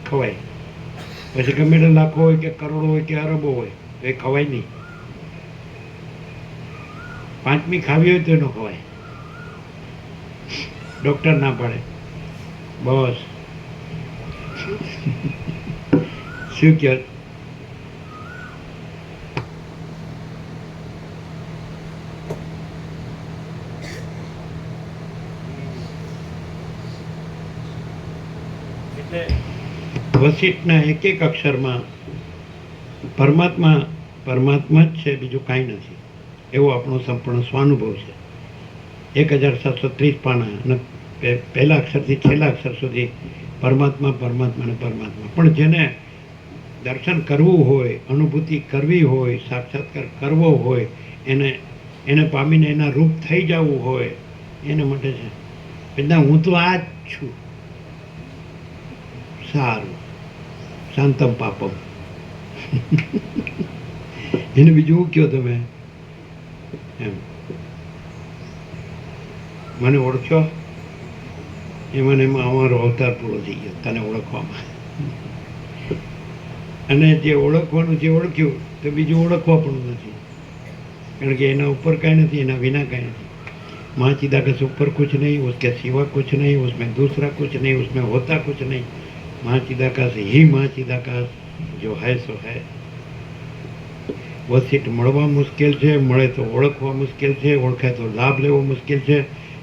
ખવાય. પછી ગમે તે લાખો હોય કે કરોડો હોય કે અરબો હોય તો એ ખવાય નહીં. 5મી ખાવી હોય તો ન ખવાય. ડૉક્ટર ના પાડે. બસ શું કહે? વસિષ્ઠના એક એક અક્ષરમાં પરમાત્મા પરમાત્મા જ છે, બીજું કાંઈ નથી. એવો આપણો સંપૂર્ણ સ્વાનુભવ છે. 1730 પાના અને પહેલા અક્ષરથી છેલ્લા અક્ષર સુધી પરમાત્મા પરમાત્મા ને પરમાત્મા. પણ જેને દર્શન કરવું હોય, અનુભૂતિ કરવી હોય, સાક્ષાત્કાર કરવો હોય, એને પામીને એના રૂપ થઈ જવું હોય, એને માટે છે બધા હું તો આ જ છું. સારું, શાંતમ પાપમ. એને બીજું શું કહો તમે? એમ મને ઓળખ્યો? એમાં અમારો અવતાર પૂરો થઈ ગયો તને ઓળખવામાં. અને જે ઓળખવાનું જે ઓળખ્યું તો બીજું ઓળખવા પણ નથી, કારણ કે એના ઉપર કાંઈ નથી, એના વિના કાંઈ નથી. महाचिदाकाश ऊपर कुछ नहीं, उसके सिवा कुछ नहीं, उसमें दूसरा कुछ नहीं, उसमें होता कुछ नहीं. महाचिदाकाश ही महाचिदाकाश जो है सो है. વસીટ મળવા મુશ્કેલ છે, મળે તો ઓળખવા મુશ્કેલ છે, ઓળખાય તો લાભ લેવો મુશ્કેલ છે,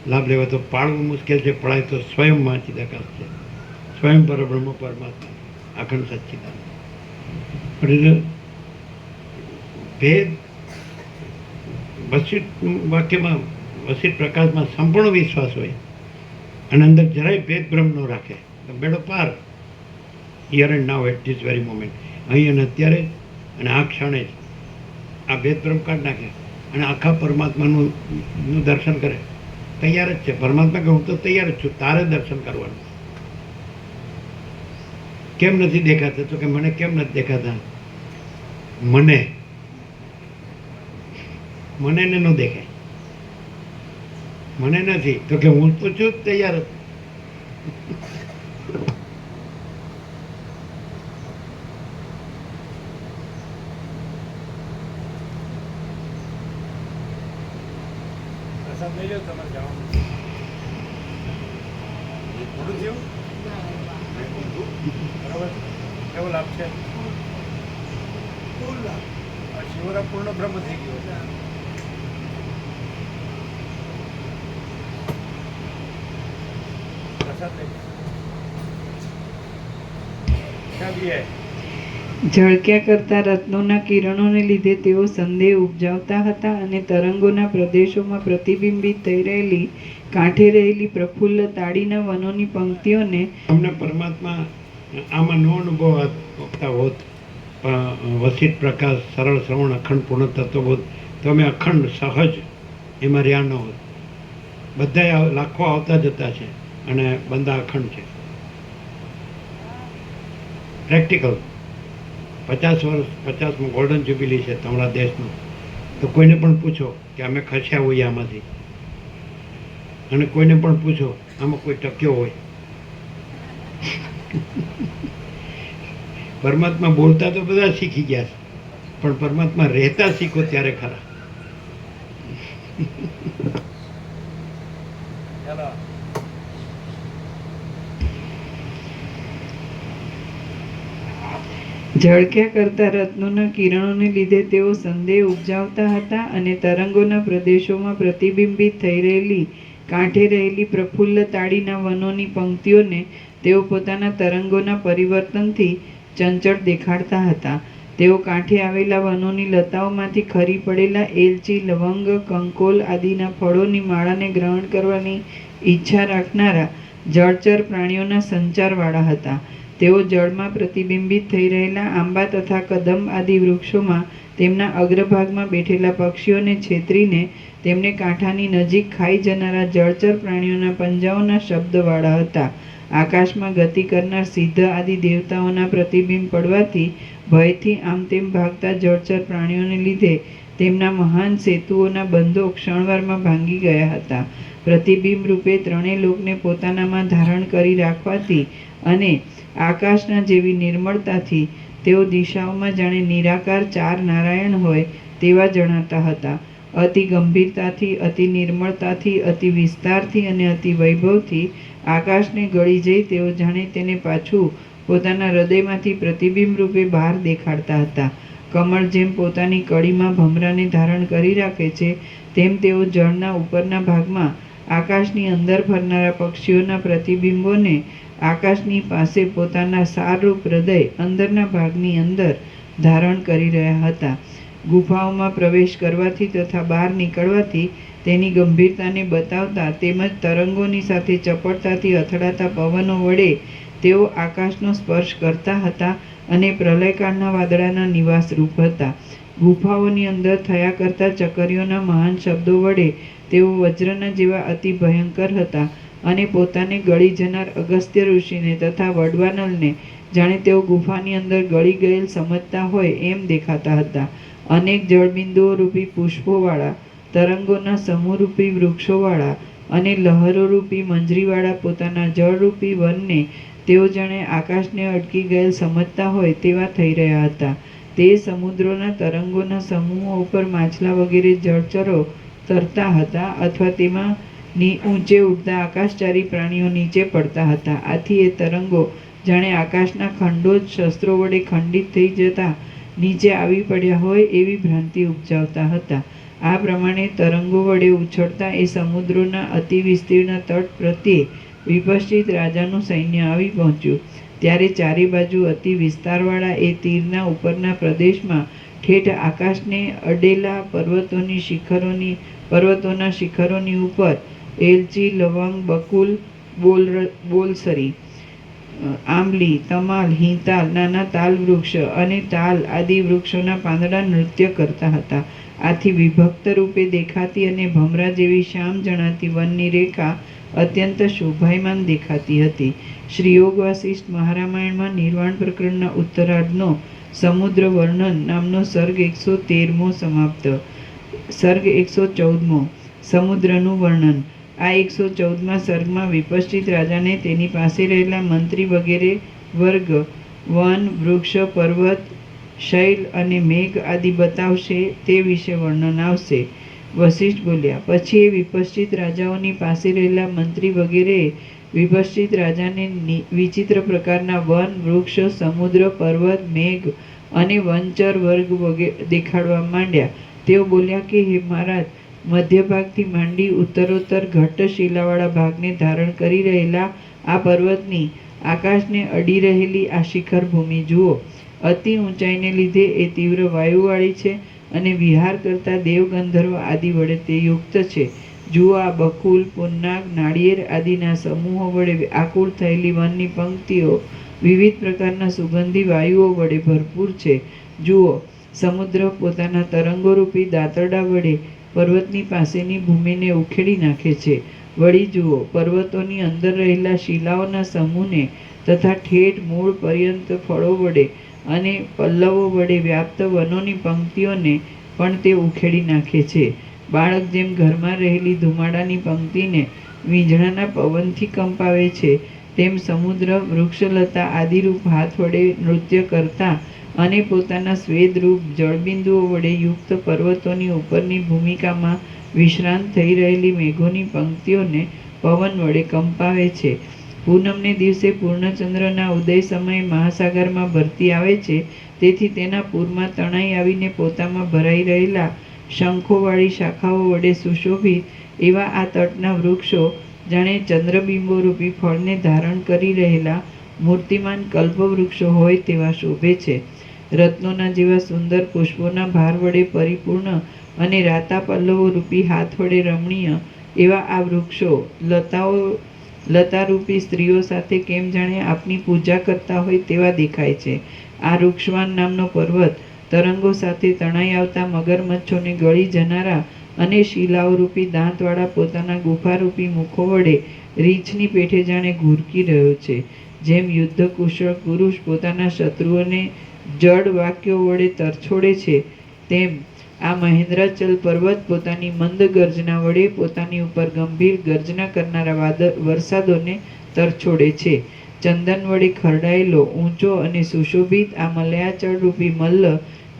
લાભ લેવા તો પાળવું મુશ્કેલ છે, પડાય તો સ્વયં महाचिदाकाश છે, સ્વયં પરબ્રહ્મ પરમાત્મા અખંડ સચ્ચિદાનંદ. પણ ભેદ વસીટ વાક્યમાં વસીટ પ્રકાશમાં સંપૂર્ણ વિશ્વાસ હોય અને અંદર જરાય ભેદ ભ્રમ ન રાખે તો બેડો પાર. Here and now at this very moment, અહીં અને અત્યારે અને આ ક્ષણે જ આ ભેદ ભ્રમ કાઢી નાખે અને આખા પરમાત્માનું દર્શન કરે. તૈયાર જ છે પરમાત્મા કે હું તો તૈયાર જ છું, તારે દર્શન કરવાનું. કેમ નથી દેખાતા? તો કે મને કેમ નથી દેખાતા? મને ને ન દેખાય, મને નથી તો કે હું તો છું જ તૈયાર જ. કેવો લાભ છે? શિવરા પૂર્ણ બ્રહ્મ થઈ ગયો. ઝળક્યા કરતા રત્નોના કિરણોને લીધે તેઓ સંદેહ ઉપજાવતા હતા અને તરંગોના પ્રદેશોમાં પ્રતિબિંબિત થઈ રહેલી કાંઠે રહેલી પ્રફુલ્લ તાડીના વનોની પંક્તિઓને અમને પરમાત્મા આમાં નો અનુભવ આપતા હોત, વસીટ પ્રકાશ, સરળ શ્રવણ, અખંડ પૂર્ણ તત્વબોધ, તો અમે અખંડ સહજ એમાં રહ્યા ન હોત. બધા લાખો આવતા જતા છે અને બંદા અખંડ છે. પ્રેક્ટિકલ 50 વર્ષ 50મું ગોલ્ડન જ્યુબિલી છે તમારા દેશનું, તો કોઈને પણ પૂછો કે અમે ખસ્યા હોઈએ આમાંથી, અને કોઈને પણ પૂછો આમાં કોઈ ટક્યો હોય. પરમાત્મા બોલતા તો બધા શીખી ગયા છે, પણ પરમાત્મા રહેતા શીખો ત્યારે ખરા. ઝળક્યા કરતા રત્નોના કિરણોને લીધે તેઓ સંદેહ ઉપજાવતા હતા અને તરંગોના પ્રદેશોમાં પ્રતિબિંબિત થઈ રહેલી કાંઠે રહેલી પ્રફુલ્લ તાડીના વનોની પંક્તિઓને તેઓ પોતાના તરંગોના પરિવર્તનથી ચંચળ દેખાડતા હતા. તેઓ કાંઠે આવેલા વનોની લતાઓમાંથી ખરી પડેલા એલચી, લવંગ, કંકોલ આદિના ફળોની માળાને ગ્રહણ કરવાની ઈચ્છા રાખનારા જળચર પ્રાણીઓના સંચારવાળા હતા. તેઓ જળમાં પ્રતિબિંબિત થઈ રહેલા આંબા તથા કદંબ આદિ વૃક્ષોમાં તેમના અગ્રભાગમાં બેઠેલા પક્ષીઓને છેતરીને તેમને કાંઠાની નજીક ખાઈ જનારા જળચર પ્રાણીઓના પંજાઓના શબ્દવાળા હતા. આકાશમાં ગતિ કરનાર સિદ્ધ આદિ દેવતાઓના પ્રતિબિંબ પડવાથી ભયથી આમ તેમ ભાગતા જળચર પ્રાણીઓને લીધે તેમના મહાન સેતુઓના બંધો ક્ષણવારમાં ભાંગી ગયા હતા. પ્રતિબિંબ રૂપે ત્રણેય લોકને પોતાનામાં ધારણ કરી રાખવાથી અને આકાશના જેવી નિર્મળતાથી તેઓ દિશાઓમાં જાણે નિરાકાર ચાર નારાયણ હોય તેવા જણાતા હતા. અતિ ગંભીરતાથી, અતિ નિર્મળતાથી, અતિ વિસ્તારથી અને અતિ વૈભવથી આકાશને ગળી જઈ તેઓ જાણે તેને પાછું પોતાના હૃદયમાંથી પ્રતિબિંબ રૂપે બહાર દેખાડતા હતા. કમળ જેમ પોતાની કળીમાં ભમરાને ધારણ કરી રાખે છે, તેમ તેઓ જળના ઉપરના ભાગમાં આકાશની અંદર ફરનારા પક્ષીઓના પ્રતિબિંબોને આકાશની પાસે પોતાના સારરૂપ હૃદય અંદરના ભાગની અંદર ધારણ કરી રહ્યા હતા. ગુફાઓમાં પ્રવેશ કરવાથી તથા બહાર નીકળવાથી તેની ગંભીરતાને બતાવતા તેમજ તરંગોની સાથે ચપળતાથી અથડાતા પવનો વડે તેઓ આકાશનો સ્પર્શ કરતા હતા અને પ્રલયકાળના વાદળાના નિવાસરૂપ હતા. ગુફાઓની અંદર થયા કરતા ચકરીઓના મહાન શબ્દો વડે તેઓ વજ્રના જેવા અતિ ભયંકર હતા અને પોતાને ગળી જનાર અગસ્ત્ય ઋષિને તથા વડવાનલને જાણે તેઓ ગુફાની અંદર ગળી ગયેલ સમજતા હોય એમ દેખાતા હતા. અનેક જળબિંદુઓ રૂપી પુષ્પોવાળા, તરંગોના સમૂહરૂપી વૃક્ષોવાળા અને લહરોરૂપી મંજરીવાળા પોતાના જળરૂપી વનને તેઓ જાણે આકાશને અટકી ગયેલ સમજતા હોય તેવા થઈ રહ્યા હતા. તે સમુદ્રોના તરંગોના સમૂહો ઉપર માછલા વગેરે જળચરો તરતા હતા અથવા તેમાં ઊંચે ઉડતા આકાશચારી પ્રાણીઓ નીચે પડતા હતા. આથી એ તરંગો જાણે આકાશના ખંડો જ શસ્ત્રો વડે ખંડિત થઈ જતા નીચે આવી પડ્યા હોય એવી ભ્રાંતિ ઉપજાવતા હતા. આ પ્રમાણે તરંગો વડે ઉછળતા એ સમુદ્રોના અતિ વિસ્તીર્ણ તટ પ્રત્યે વિપશ્ચિત રાજાનું સૈન્ય આવી પહોંચ્યું. ત્યારે ચારે બાજુ અતિ વિસ્તારવાળા એ તીરના ઉપરના પ્રદેશમાં ઠેઠ આકાશને અડેલા પર્વતોના શિખરોની ઉપર એલચી, લવંગ, બકુલ, બોલસરી, આંબલી, તમાલ, હિંતાલ, નાના તાલ વૃક્ષ અને તાલ આદિ વૃક્ષોના પાંદડા નૃત્ય કરતા હતા. આથી વિભક્ત રૂપે દેખાતી અને ભમરા જેવી શ્યામ જણાતી વનની રેખા અત્યંત શોભાયમાન દેખાતી હતી. શ્રી યોગ વાસિષ્ઠ મહારામાયણમાં નિર્વાણ પ્રકરણના ઉત્તરાર્ધનો સમુદ્ર વર્ણન નામનો સર્ગ 113મો સમાપ્ત. સર્ગ 114મો સમુદ્રનું વર્ણન. આ 114મા સર્ગમાં વિપશ્ચિત રાજાને તેની પાસે રહેલા મંત્રી વગેરે વર્ગ વન, વૃક્ષ, પર્વત, શૈલ અને મેઘ આદિ બતાવશે તે વિશે વર્ણન આવશે. વશિષ્ઠ બોલ્યા, પછી એ વિપશ્ચિત રાજાઓની પાસે રહેલા મંત્રી વગેરે વિપશ્ચિત રાજાને વિચિત્ર પ્રકારના વન, વૃક્ષ, સમુદ્ર, પર્વત, મેઘ અને વનચર વર્ગ વગેરે દેખાડવા માંડ્યા. તેઓ બોલ્યા કે હે મહારાજ, મધ્યભાગથી માંડી ઉત્તરોત્તર ઘટ્ટ શિલાવાળા ભાગને ધારણ કરી રહેલા આ પર્વતની આકાશને અડી રહેલી આ શિખર ભૂમિ જુઓ. અતિ ઊંચાઈને લીધે એ તીવ્ર વાયુવાળી છે અને વિહાર કરતા દેવ, ગંધર્વ આદિ વડે તે યુક્ત છે. જુઓ, આ બકુલ, પુન્નાગ, નાળિયેર આદિના સમૂહો વડે આકુળ થયેલી વનની પંક્તિઓ વિવિધ પ્રકારના સુગંધી વાયુઓ વડે ભરપૂર છે. જુઓ, સમુદ્ર પોતાના તરંગોરૂપી દાંતરડા વડે પર્વતની પાસેની ભૂમિને ઉખેડી નાખે છે. વળી જુઓ, પર્વતોની અંદર રહેલા શિલાઓના સમૂહને તથા ઠેઠ મૂળ પર્યંત ફળો વડે અને પલ્લવો વડે વ્યાપ્ત વનોની પંક્તિઓને પણ તે ઉખેડી નાખે છે. બાળક જેમ ઘરમાં રહેલી ધુમાડાની પંક્તિને વીંઝણાના પવનથી કંપાવે છે, તેમ સમુદ્ર વૃક્ષલતા આદિરૂપ હાથ વડે નૃત્ય કરતા અને પોતાના સ્વેદરૂપ જળબિંદુઓ વડે યુક્ત પર્વતોની ઉપરની ભૂમિકામાં વિશ્રાંત થઈ રહેલી મેઘોની પંક્તિઓને પવન વડે કંપાવે છે. પૂનમને દિવસે પૂર્ણચંદ્રના ઉદય સમયે મહાસાગરમાં ભરતી આવે છે, તેથી તેના પૂરમાં તણાઈ આવીને પોતામાં ભરાઈ રહેલા શંખોવાળી શાખાઓ વડે સુશોભિત એવા આ તટના વૃક્ષો જાણે ચંદ્રબિંબોરૂપી ફળને ધારણ કરી રહેલા મૂર્તિમાન કલ્પવૃક્ષો હોય તેવા શોભે છે. રત્નોના જેવા સુંદર પુષ્પોના ભાર વડે પરિપૂર્ણ અને રાતા પલ્લવો રૂપી હાથ વડે રમણીય એવા આ વૃક્ષો લતારૂપી સ્ત્રીઓ સાથે કેમ જાણે આપની પૂજા કરતા હોય તેવા દેખાય છે. આ વૃક્ષવાન નામનો પર્વત તરંગો સાથે તણાઈ આવતા મગરમચ્છોને ગળી જનારા અને શિલાઓરૂપી દાંતવાળા પોતાના ગુફારૂપી મુખો વડે રીંછની પેઠે જાણે ઘૂરકી રહ્યો છે. જેમ યુદ્ધ કુશળ પુરુષ પોતાના શત્રુઓને જડ વાક્યો વડે તરછોડે છે, તેમ આ મહેન્દ્રાચલ પર્વત પોતાની મંદ ગર્જના વડે પોતાની ઉપર ગંભીર ગર્જના કરનારા વરસાદોને તરછોડે છે. ચંદન વડે ખરડાયેલો ઊંચો અને સુશોભિત આ મલયાચળ રૂપી મલ્લ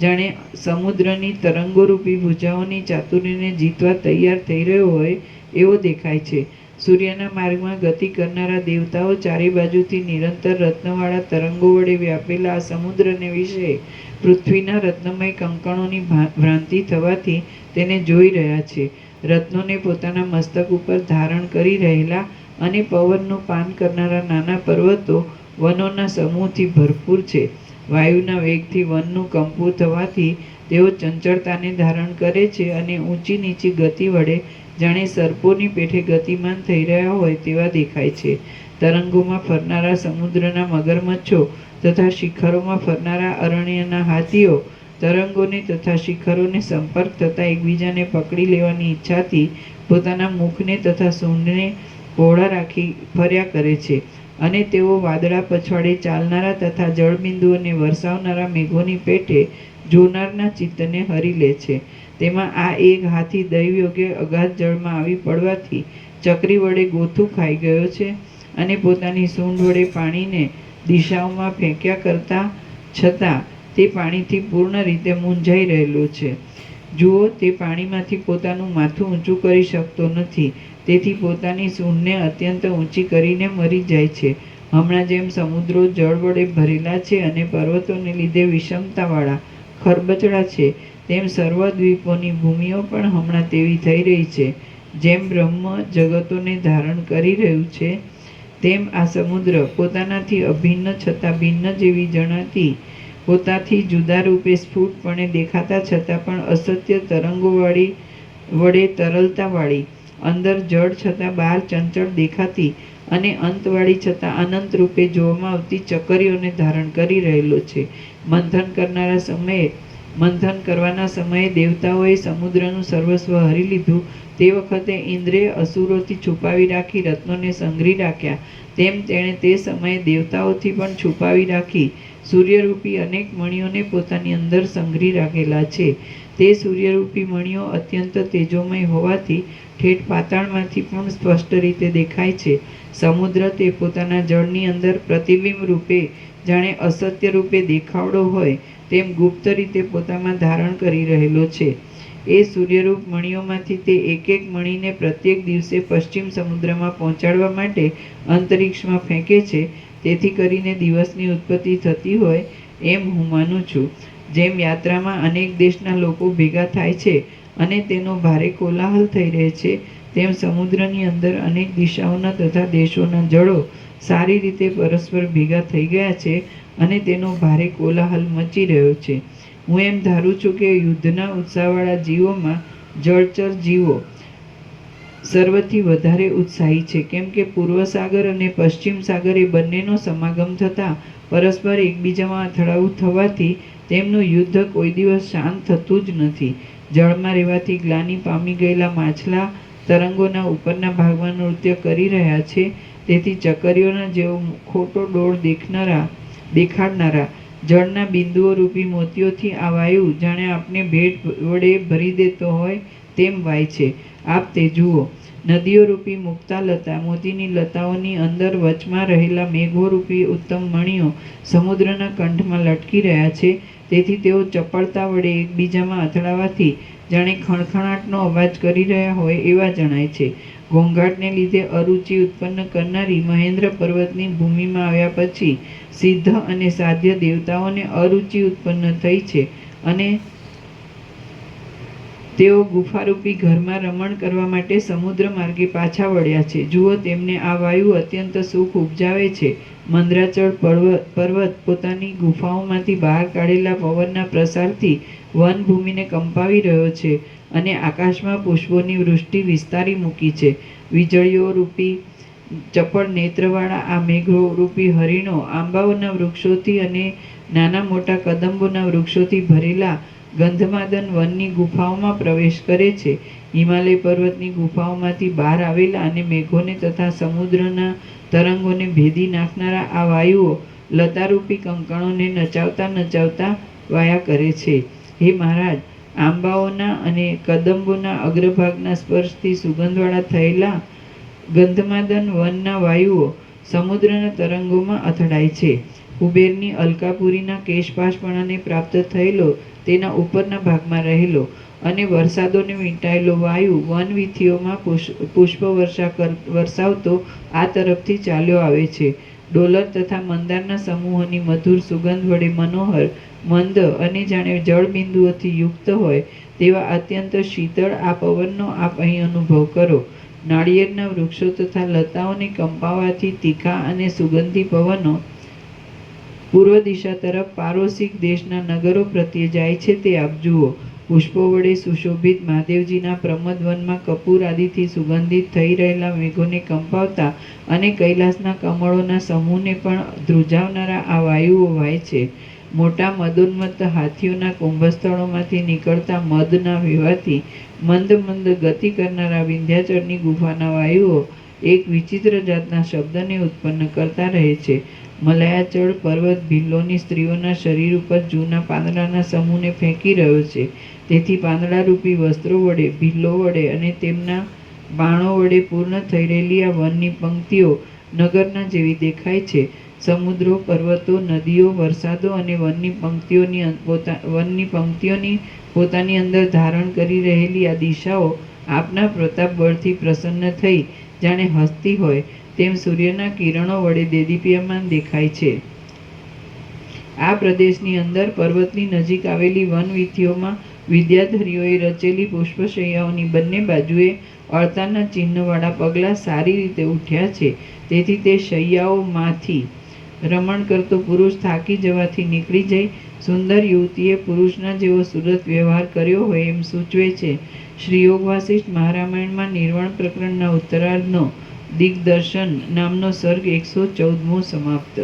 જાણે સમુદ્રની તરંગોરૂપી ભુજાઓની ચાતુરીને જીતવા તૈયાર થઈ રહ્યો હોય એવો દેખાય છે. સૂર્યના માર્ગમાં ગતિ કરનારા દેવતાઓ ચારે બાજુથી નિરંતર રત્નવાળા તરંગો વડે વ્યાપેલા આ સમુદ્રને વિશે પૃથ્વીના રત્નમય કંકણોની ભ્રાંતિ થવાથી તેને જોઈ રહ્યા છે. રત્નોને પોતાના મસ્તક ઉપર ધારણ કરી રહેલા અને પવનનું પાન કરનારા નાના પર્વતો વનોના સમૂહથી ભરપૂર છે. વાયુના વેગથી વનનું કંપવું થવાથી તેઓ ચંચળતાને ધારણ કરે છે અને ઊંચી નીચી ગતિ વડે જાણે સર્પોની પેઠે ગતિમાન થઈ રહ્યા હોય તેવા દેખાય છે. તરંગોમાં ફરનારા સમુદ્રના મગરમચ્છો તથા શિખરોમાં ફરનારા અરણ્યના હાથીઓ તરંગોને તથા શિખરોને સંપર્ક થતાં એકબીજાને પકડી લેવાની ઈચ્છાથી પોતાના મુખને તથા સૂંઢને પહોળા રાખી ફર્યા કરે છે. અને તેઓ વાદળા પછવાડે ચાલનારા તથા જળબિંદુઓને વરસાવનારા મેઘોની પેઠે જોનારના ચિત્તને હરી લે છે. તેમાં આ એક હાથી દૈવયોગે અગાધ જળમાં આવી પડવાથી ચક્રી વડે ગોથું ખાઈ ગયો છે અને પોતાની સૂંઢ વડે પાણીને દિશાઓમાં ફેંક્યા કરતા છતાં તે પાણીથી પૂર્ણ રીતે મૂંઝાઈ રહેલો છે. જુઓ, તે પાણીમાંથી પોતાનું માથું ઊંચું કરી શકતો નથી, તેથી પોતાની સૂંઢને અત્યંત ઊંચી કરીને મરી જાય છે. હમણાં જેમ સમુદ્રો જળ વડે ભરેલા છે અને પર્વતોને લીધે વિષમતાવાળા ખરબચડા છે, તેમ સર્વ દ્વીપોની ભૂમિઓ પણ હમણાં તેવી થઈ રહી છે. જેમ બ્રહ્મ જગતોને ધારણ કરી રહ્યું છે, તેમ આ સમુદ્ર પોતાનાથી અભિન્ન છતાં ભિન્ન જેવી જણાતી, પોતાથી જુદા રૂપે સ્ફુટપણે દેખાતા છતાં પણ અસત્ય તરંગોવાળી વડે તરલતાવાળી, અંદર જળ છતાં બહાર ચંચળ દેખાતી અને અંતવાળી છતાં અનંત રૂપે જોવામાં આવતી ચકરીઓને ધારણ કરી રહેલો છે. મંથન કરવાના સમયે દેવતાઓએ સમુદ્રનું સર્વસ્વ હરી લીધું. તે વખતે ઇન્દ્રે અસુરોથી છુપાવી રાખી રત્નોને સંગ્રહી રાખ્યા, તેમ તેણે તે સમયે દેવતાઓથી પણ છુપાવી રાખી સૂર્યરૂપી અનેક મણિઓને પોતાની અંદર સંગ્રહી રાખેલા છે. તે સૂર્યરૂપી મણિઓ અત્યંત તેજોમય હોવાથી ઠેઠ પાતાળમાંથી પણ સ્પષ્ટ રીતે દેખાય છે. સમુદ્ર તે પોતાના જળની અંદર પ્રતિબિંબ રૂપે જાણે અસત્ય રૂપે દેખાવડો હોય તેમ ગુપ્ત રીતે પોતામાં ધારણ કરી રહેલો છે. એ સૂર્યરૂપ મણિઓમાંથી તે એક એક મણિને પ્રત્યેક દિવસે પશ્ચિમ સમુદ્રમાં પહોંચાડવા માટે અંતરિક્ષમાં ફેંકે છે. તેથી કરીને દિવસની ઉત્પત્તિ થતી હોય એમ હું માનું છું. જેમ યાત્રામાં અનેક દેશના લોકો ભેગા થાય છે અને તેનો ભારે કોલાહલ થઈ રહે છે, તેમ સમુદ્રની અંદર અનેક દિશાઓના તથા દેશોના જળો સારી રીતે પરસ્પર ભેગા થઈ ગયા છે અને તેનો ભારે કોલાહલ મચી રહ્યો છે. હું એમ ધારું છું કે યુદ્ધના ઉત્સાહવાળા જીવોમાં જળચર જીવો સર્વથી વધારે ઉત્સાહી છે, કેમ કે પૂર્વ સાગર અને પશ્ચિમ સાગર એ બંનેનો સમાગમ થતાં પરસ્પર એકબીજામાં અથડાવું થવાથી તેમનું યુદ્ધ કોઈ દિવસ શાંત થતું જ નથી. જળમાં રહેવાથી ગ્લાનિ પામી ગયેલા માછલા તરંગોના ઉપરના ભાગમાં નૃત્ય કરી રહ્યા છે. તેથી ચકરીઓના જેવો ખોટો ડોળ દેખાડનારા જળના બિંદુઓ રૂપી મોતીઓથી આ વાયુ જાણે આપને ભેટ વડે ભરી દેતો હોય તેમ વાય છે. આપ તે જુઓ, નદીઓ રૂપી મુક્તાલતા, મોતીની લતાઓની અંદર વચમાં રહેલા મેઘોરૂપી ઉત્તમ મણિઓ સમુદ્રના કંઠમાં લટકી રહ્યા છે. તેથી તેઓ ચપળતા વડે એકબીજામાં અથડાવાથી જાણે ખણખણાટનો અવાજ કરી રહ્યા હોય એવા જણાય છે. ઘોંઘાટને લીધે અરુચિ ઉત્પન્ન કરનારી મહેન્દ્ર પર્વતની ભૂમિમાં આવ્યા પછી સિદ્ધ અને સાધ્ય દેવતાઓને અરુચિ ઉત્પન્ન થઈ છે અને તેઓ ગુફારૂપી ઘરમાં રમણ કરવા માટે સમુદ્ર માર્ગે પાછા વળ્યા છે. જુઓ, તેમને આ વાયુ અત્યંત સુખ ઉપજાવે છે. મંદ્રાચળ પર્વત પોતાની ગુફાઓમાંથી બહાર કાઢેલા પવનના પ્રસારથી વનભૂમિને કંપાવી રહ્યો છે અને આકાશમાં પુષ્પોની વૃષ્ટિ વિસ્તારી મૂકી છે. વીજળીઓ રૂપી ચપળ નેત્રવાળા આ મેઘરૂપી હરિણો આંબાઓના વૃક્ષોથી અને નાના મોટા કદંબોના વૃક્ષોથી ભરેલા ગંધમાદન વનની ગુફાઓમાં પ્રવેશ કરે છે. હિમાલય પર્વતની ગુફાઓમાંથી બહાર આવેલા અને મેઘોને તથા સમુદ્રના તરંગોને ભેદી નાખનારા આ વાયુઓ લતારૂપી કંકણોને નચાવતા નચાવતા વાયા કરે છે. હે મહારાજ, આંબાઓના અને કદંબોના અગ્રભાગના સ્પર્શથી સુગંધવાળા થયેલા ગંધમાદન વનના વાયુઓ સમુદ્રના તરંગોમાં અથડાય છે. કુબેરની અલકાપુરીના કેશપાશપણાને પ્રાપ્ત થયેલો તેના ઉપરના ભાગમાં રહેલો અને વરસાદોને વીંટાયેલો વાયુ વનવીથીઓમાં પુષ્પ વરસાવતો આ તરફથી ચાલ્યો આવે છે. ડોલર તથા મંદારના સમૂહોની મધુર સુગંધ વડે મનોહર, મંદ અને જાણે જળબિંદુઓથી યુક્ત હોય તેવા અત્યંત શીતળ આ પવનનો આપ અહીં અનુભવ કરો. નાળિયેરના વૃક્ષો તથા લતાઓને કંપાવાથી તીખા અને સુગંધી પવનો પૂર્વ દિશા તરફ પારોશિક દેશના નગરો પ્રત્યે જાય છે તે આપ જુઓ. પુષ્પો વડે સુશોભિત મહાદેવજીના પ્રમદ વનમાં કપૂર આદિથી સુગંધિત થઈ રહેલા મેઘોને કંપાવતા અને કૈલાસના કમળોના સમૂહને પણ ધ્રુજાવનારા આ વાયુઓ વાય છે. મોટા મદોન્મત્ત હાથીઓના કુંભસ્થળોમાંથી નીકળતા મદના વેવાથી મંદ મંદ ગતિ કરનારા વિંધ્યાચળની ગુફાના વાયુઓ એક વિચિત્ર જાતના શબ્દને ઉત્પન્ન કરતા રહે છે. મલયાચળ પર્વત ભિલ્લોની સ્ત્રીઓના શરીર ઉપર જૂના પાંદડાના સમૂહને ફેંકી રહ્યો છે. તેથી પાંદડારૂપી વસ્ત્રો વડે, ભિલ્લો વડે અને તેમના બાણો વડે પૂર્ણ થઈ રહેલી આ વનની પંક્તિઓ નગરના જેવી દેખાય છે. સમુદ્રો, પર્વતો, નદીઓ, વરસાદો અને વનની પંક્તિઓની પોતાની અંદર ધારણ કરી રહેલી આ દિશાઓ આપના પ્રતાપ બળથી પ્રસન્ન થઈ જાણે હસતી હોય તેમ સૂર્યના કિરણો વડે દેદીપ્યમાન દેખાય છે. આ પ્રદેશની અંદર પર્વતની નજીક આવેલી વનવીથીઓમાં વિદ્યાધરીઓએ રચેલી પુષ્પશૈયાઓની બંને બાજુએ અળતાના ચિહ્નવાળા પગલાં સારી રીતે ઉઠ્યા છે. તેથી તે શૈયાઓમાંથી રમણ કરતો પુરુષ થાકી જવાથી નીકળી જઈ સુંદર યુવતીએ પુરુષના જેવો સુરત વ્યવહાર કર્યો હોય એમ સૂચવે છે. શ્રી યોગ વાસિષ્ઠ મહારામાયણમાં નિર્વાણ પ્રકરણના ઉત્તરાર્ધનો દિગ્દર્શન નામનો સર્ગ 114મો સમાપ્ત.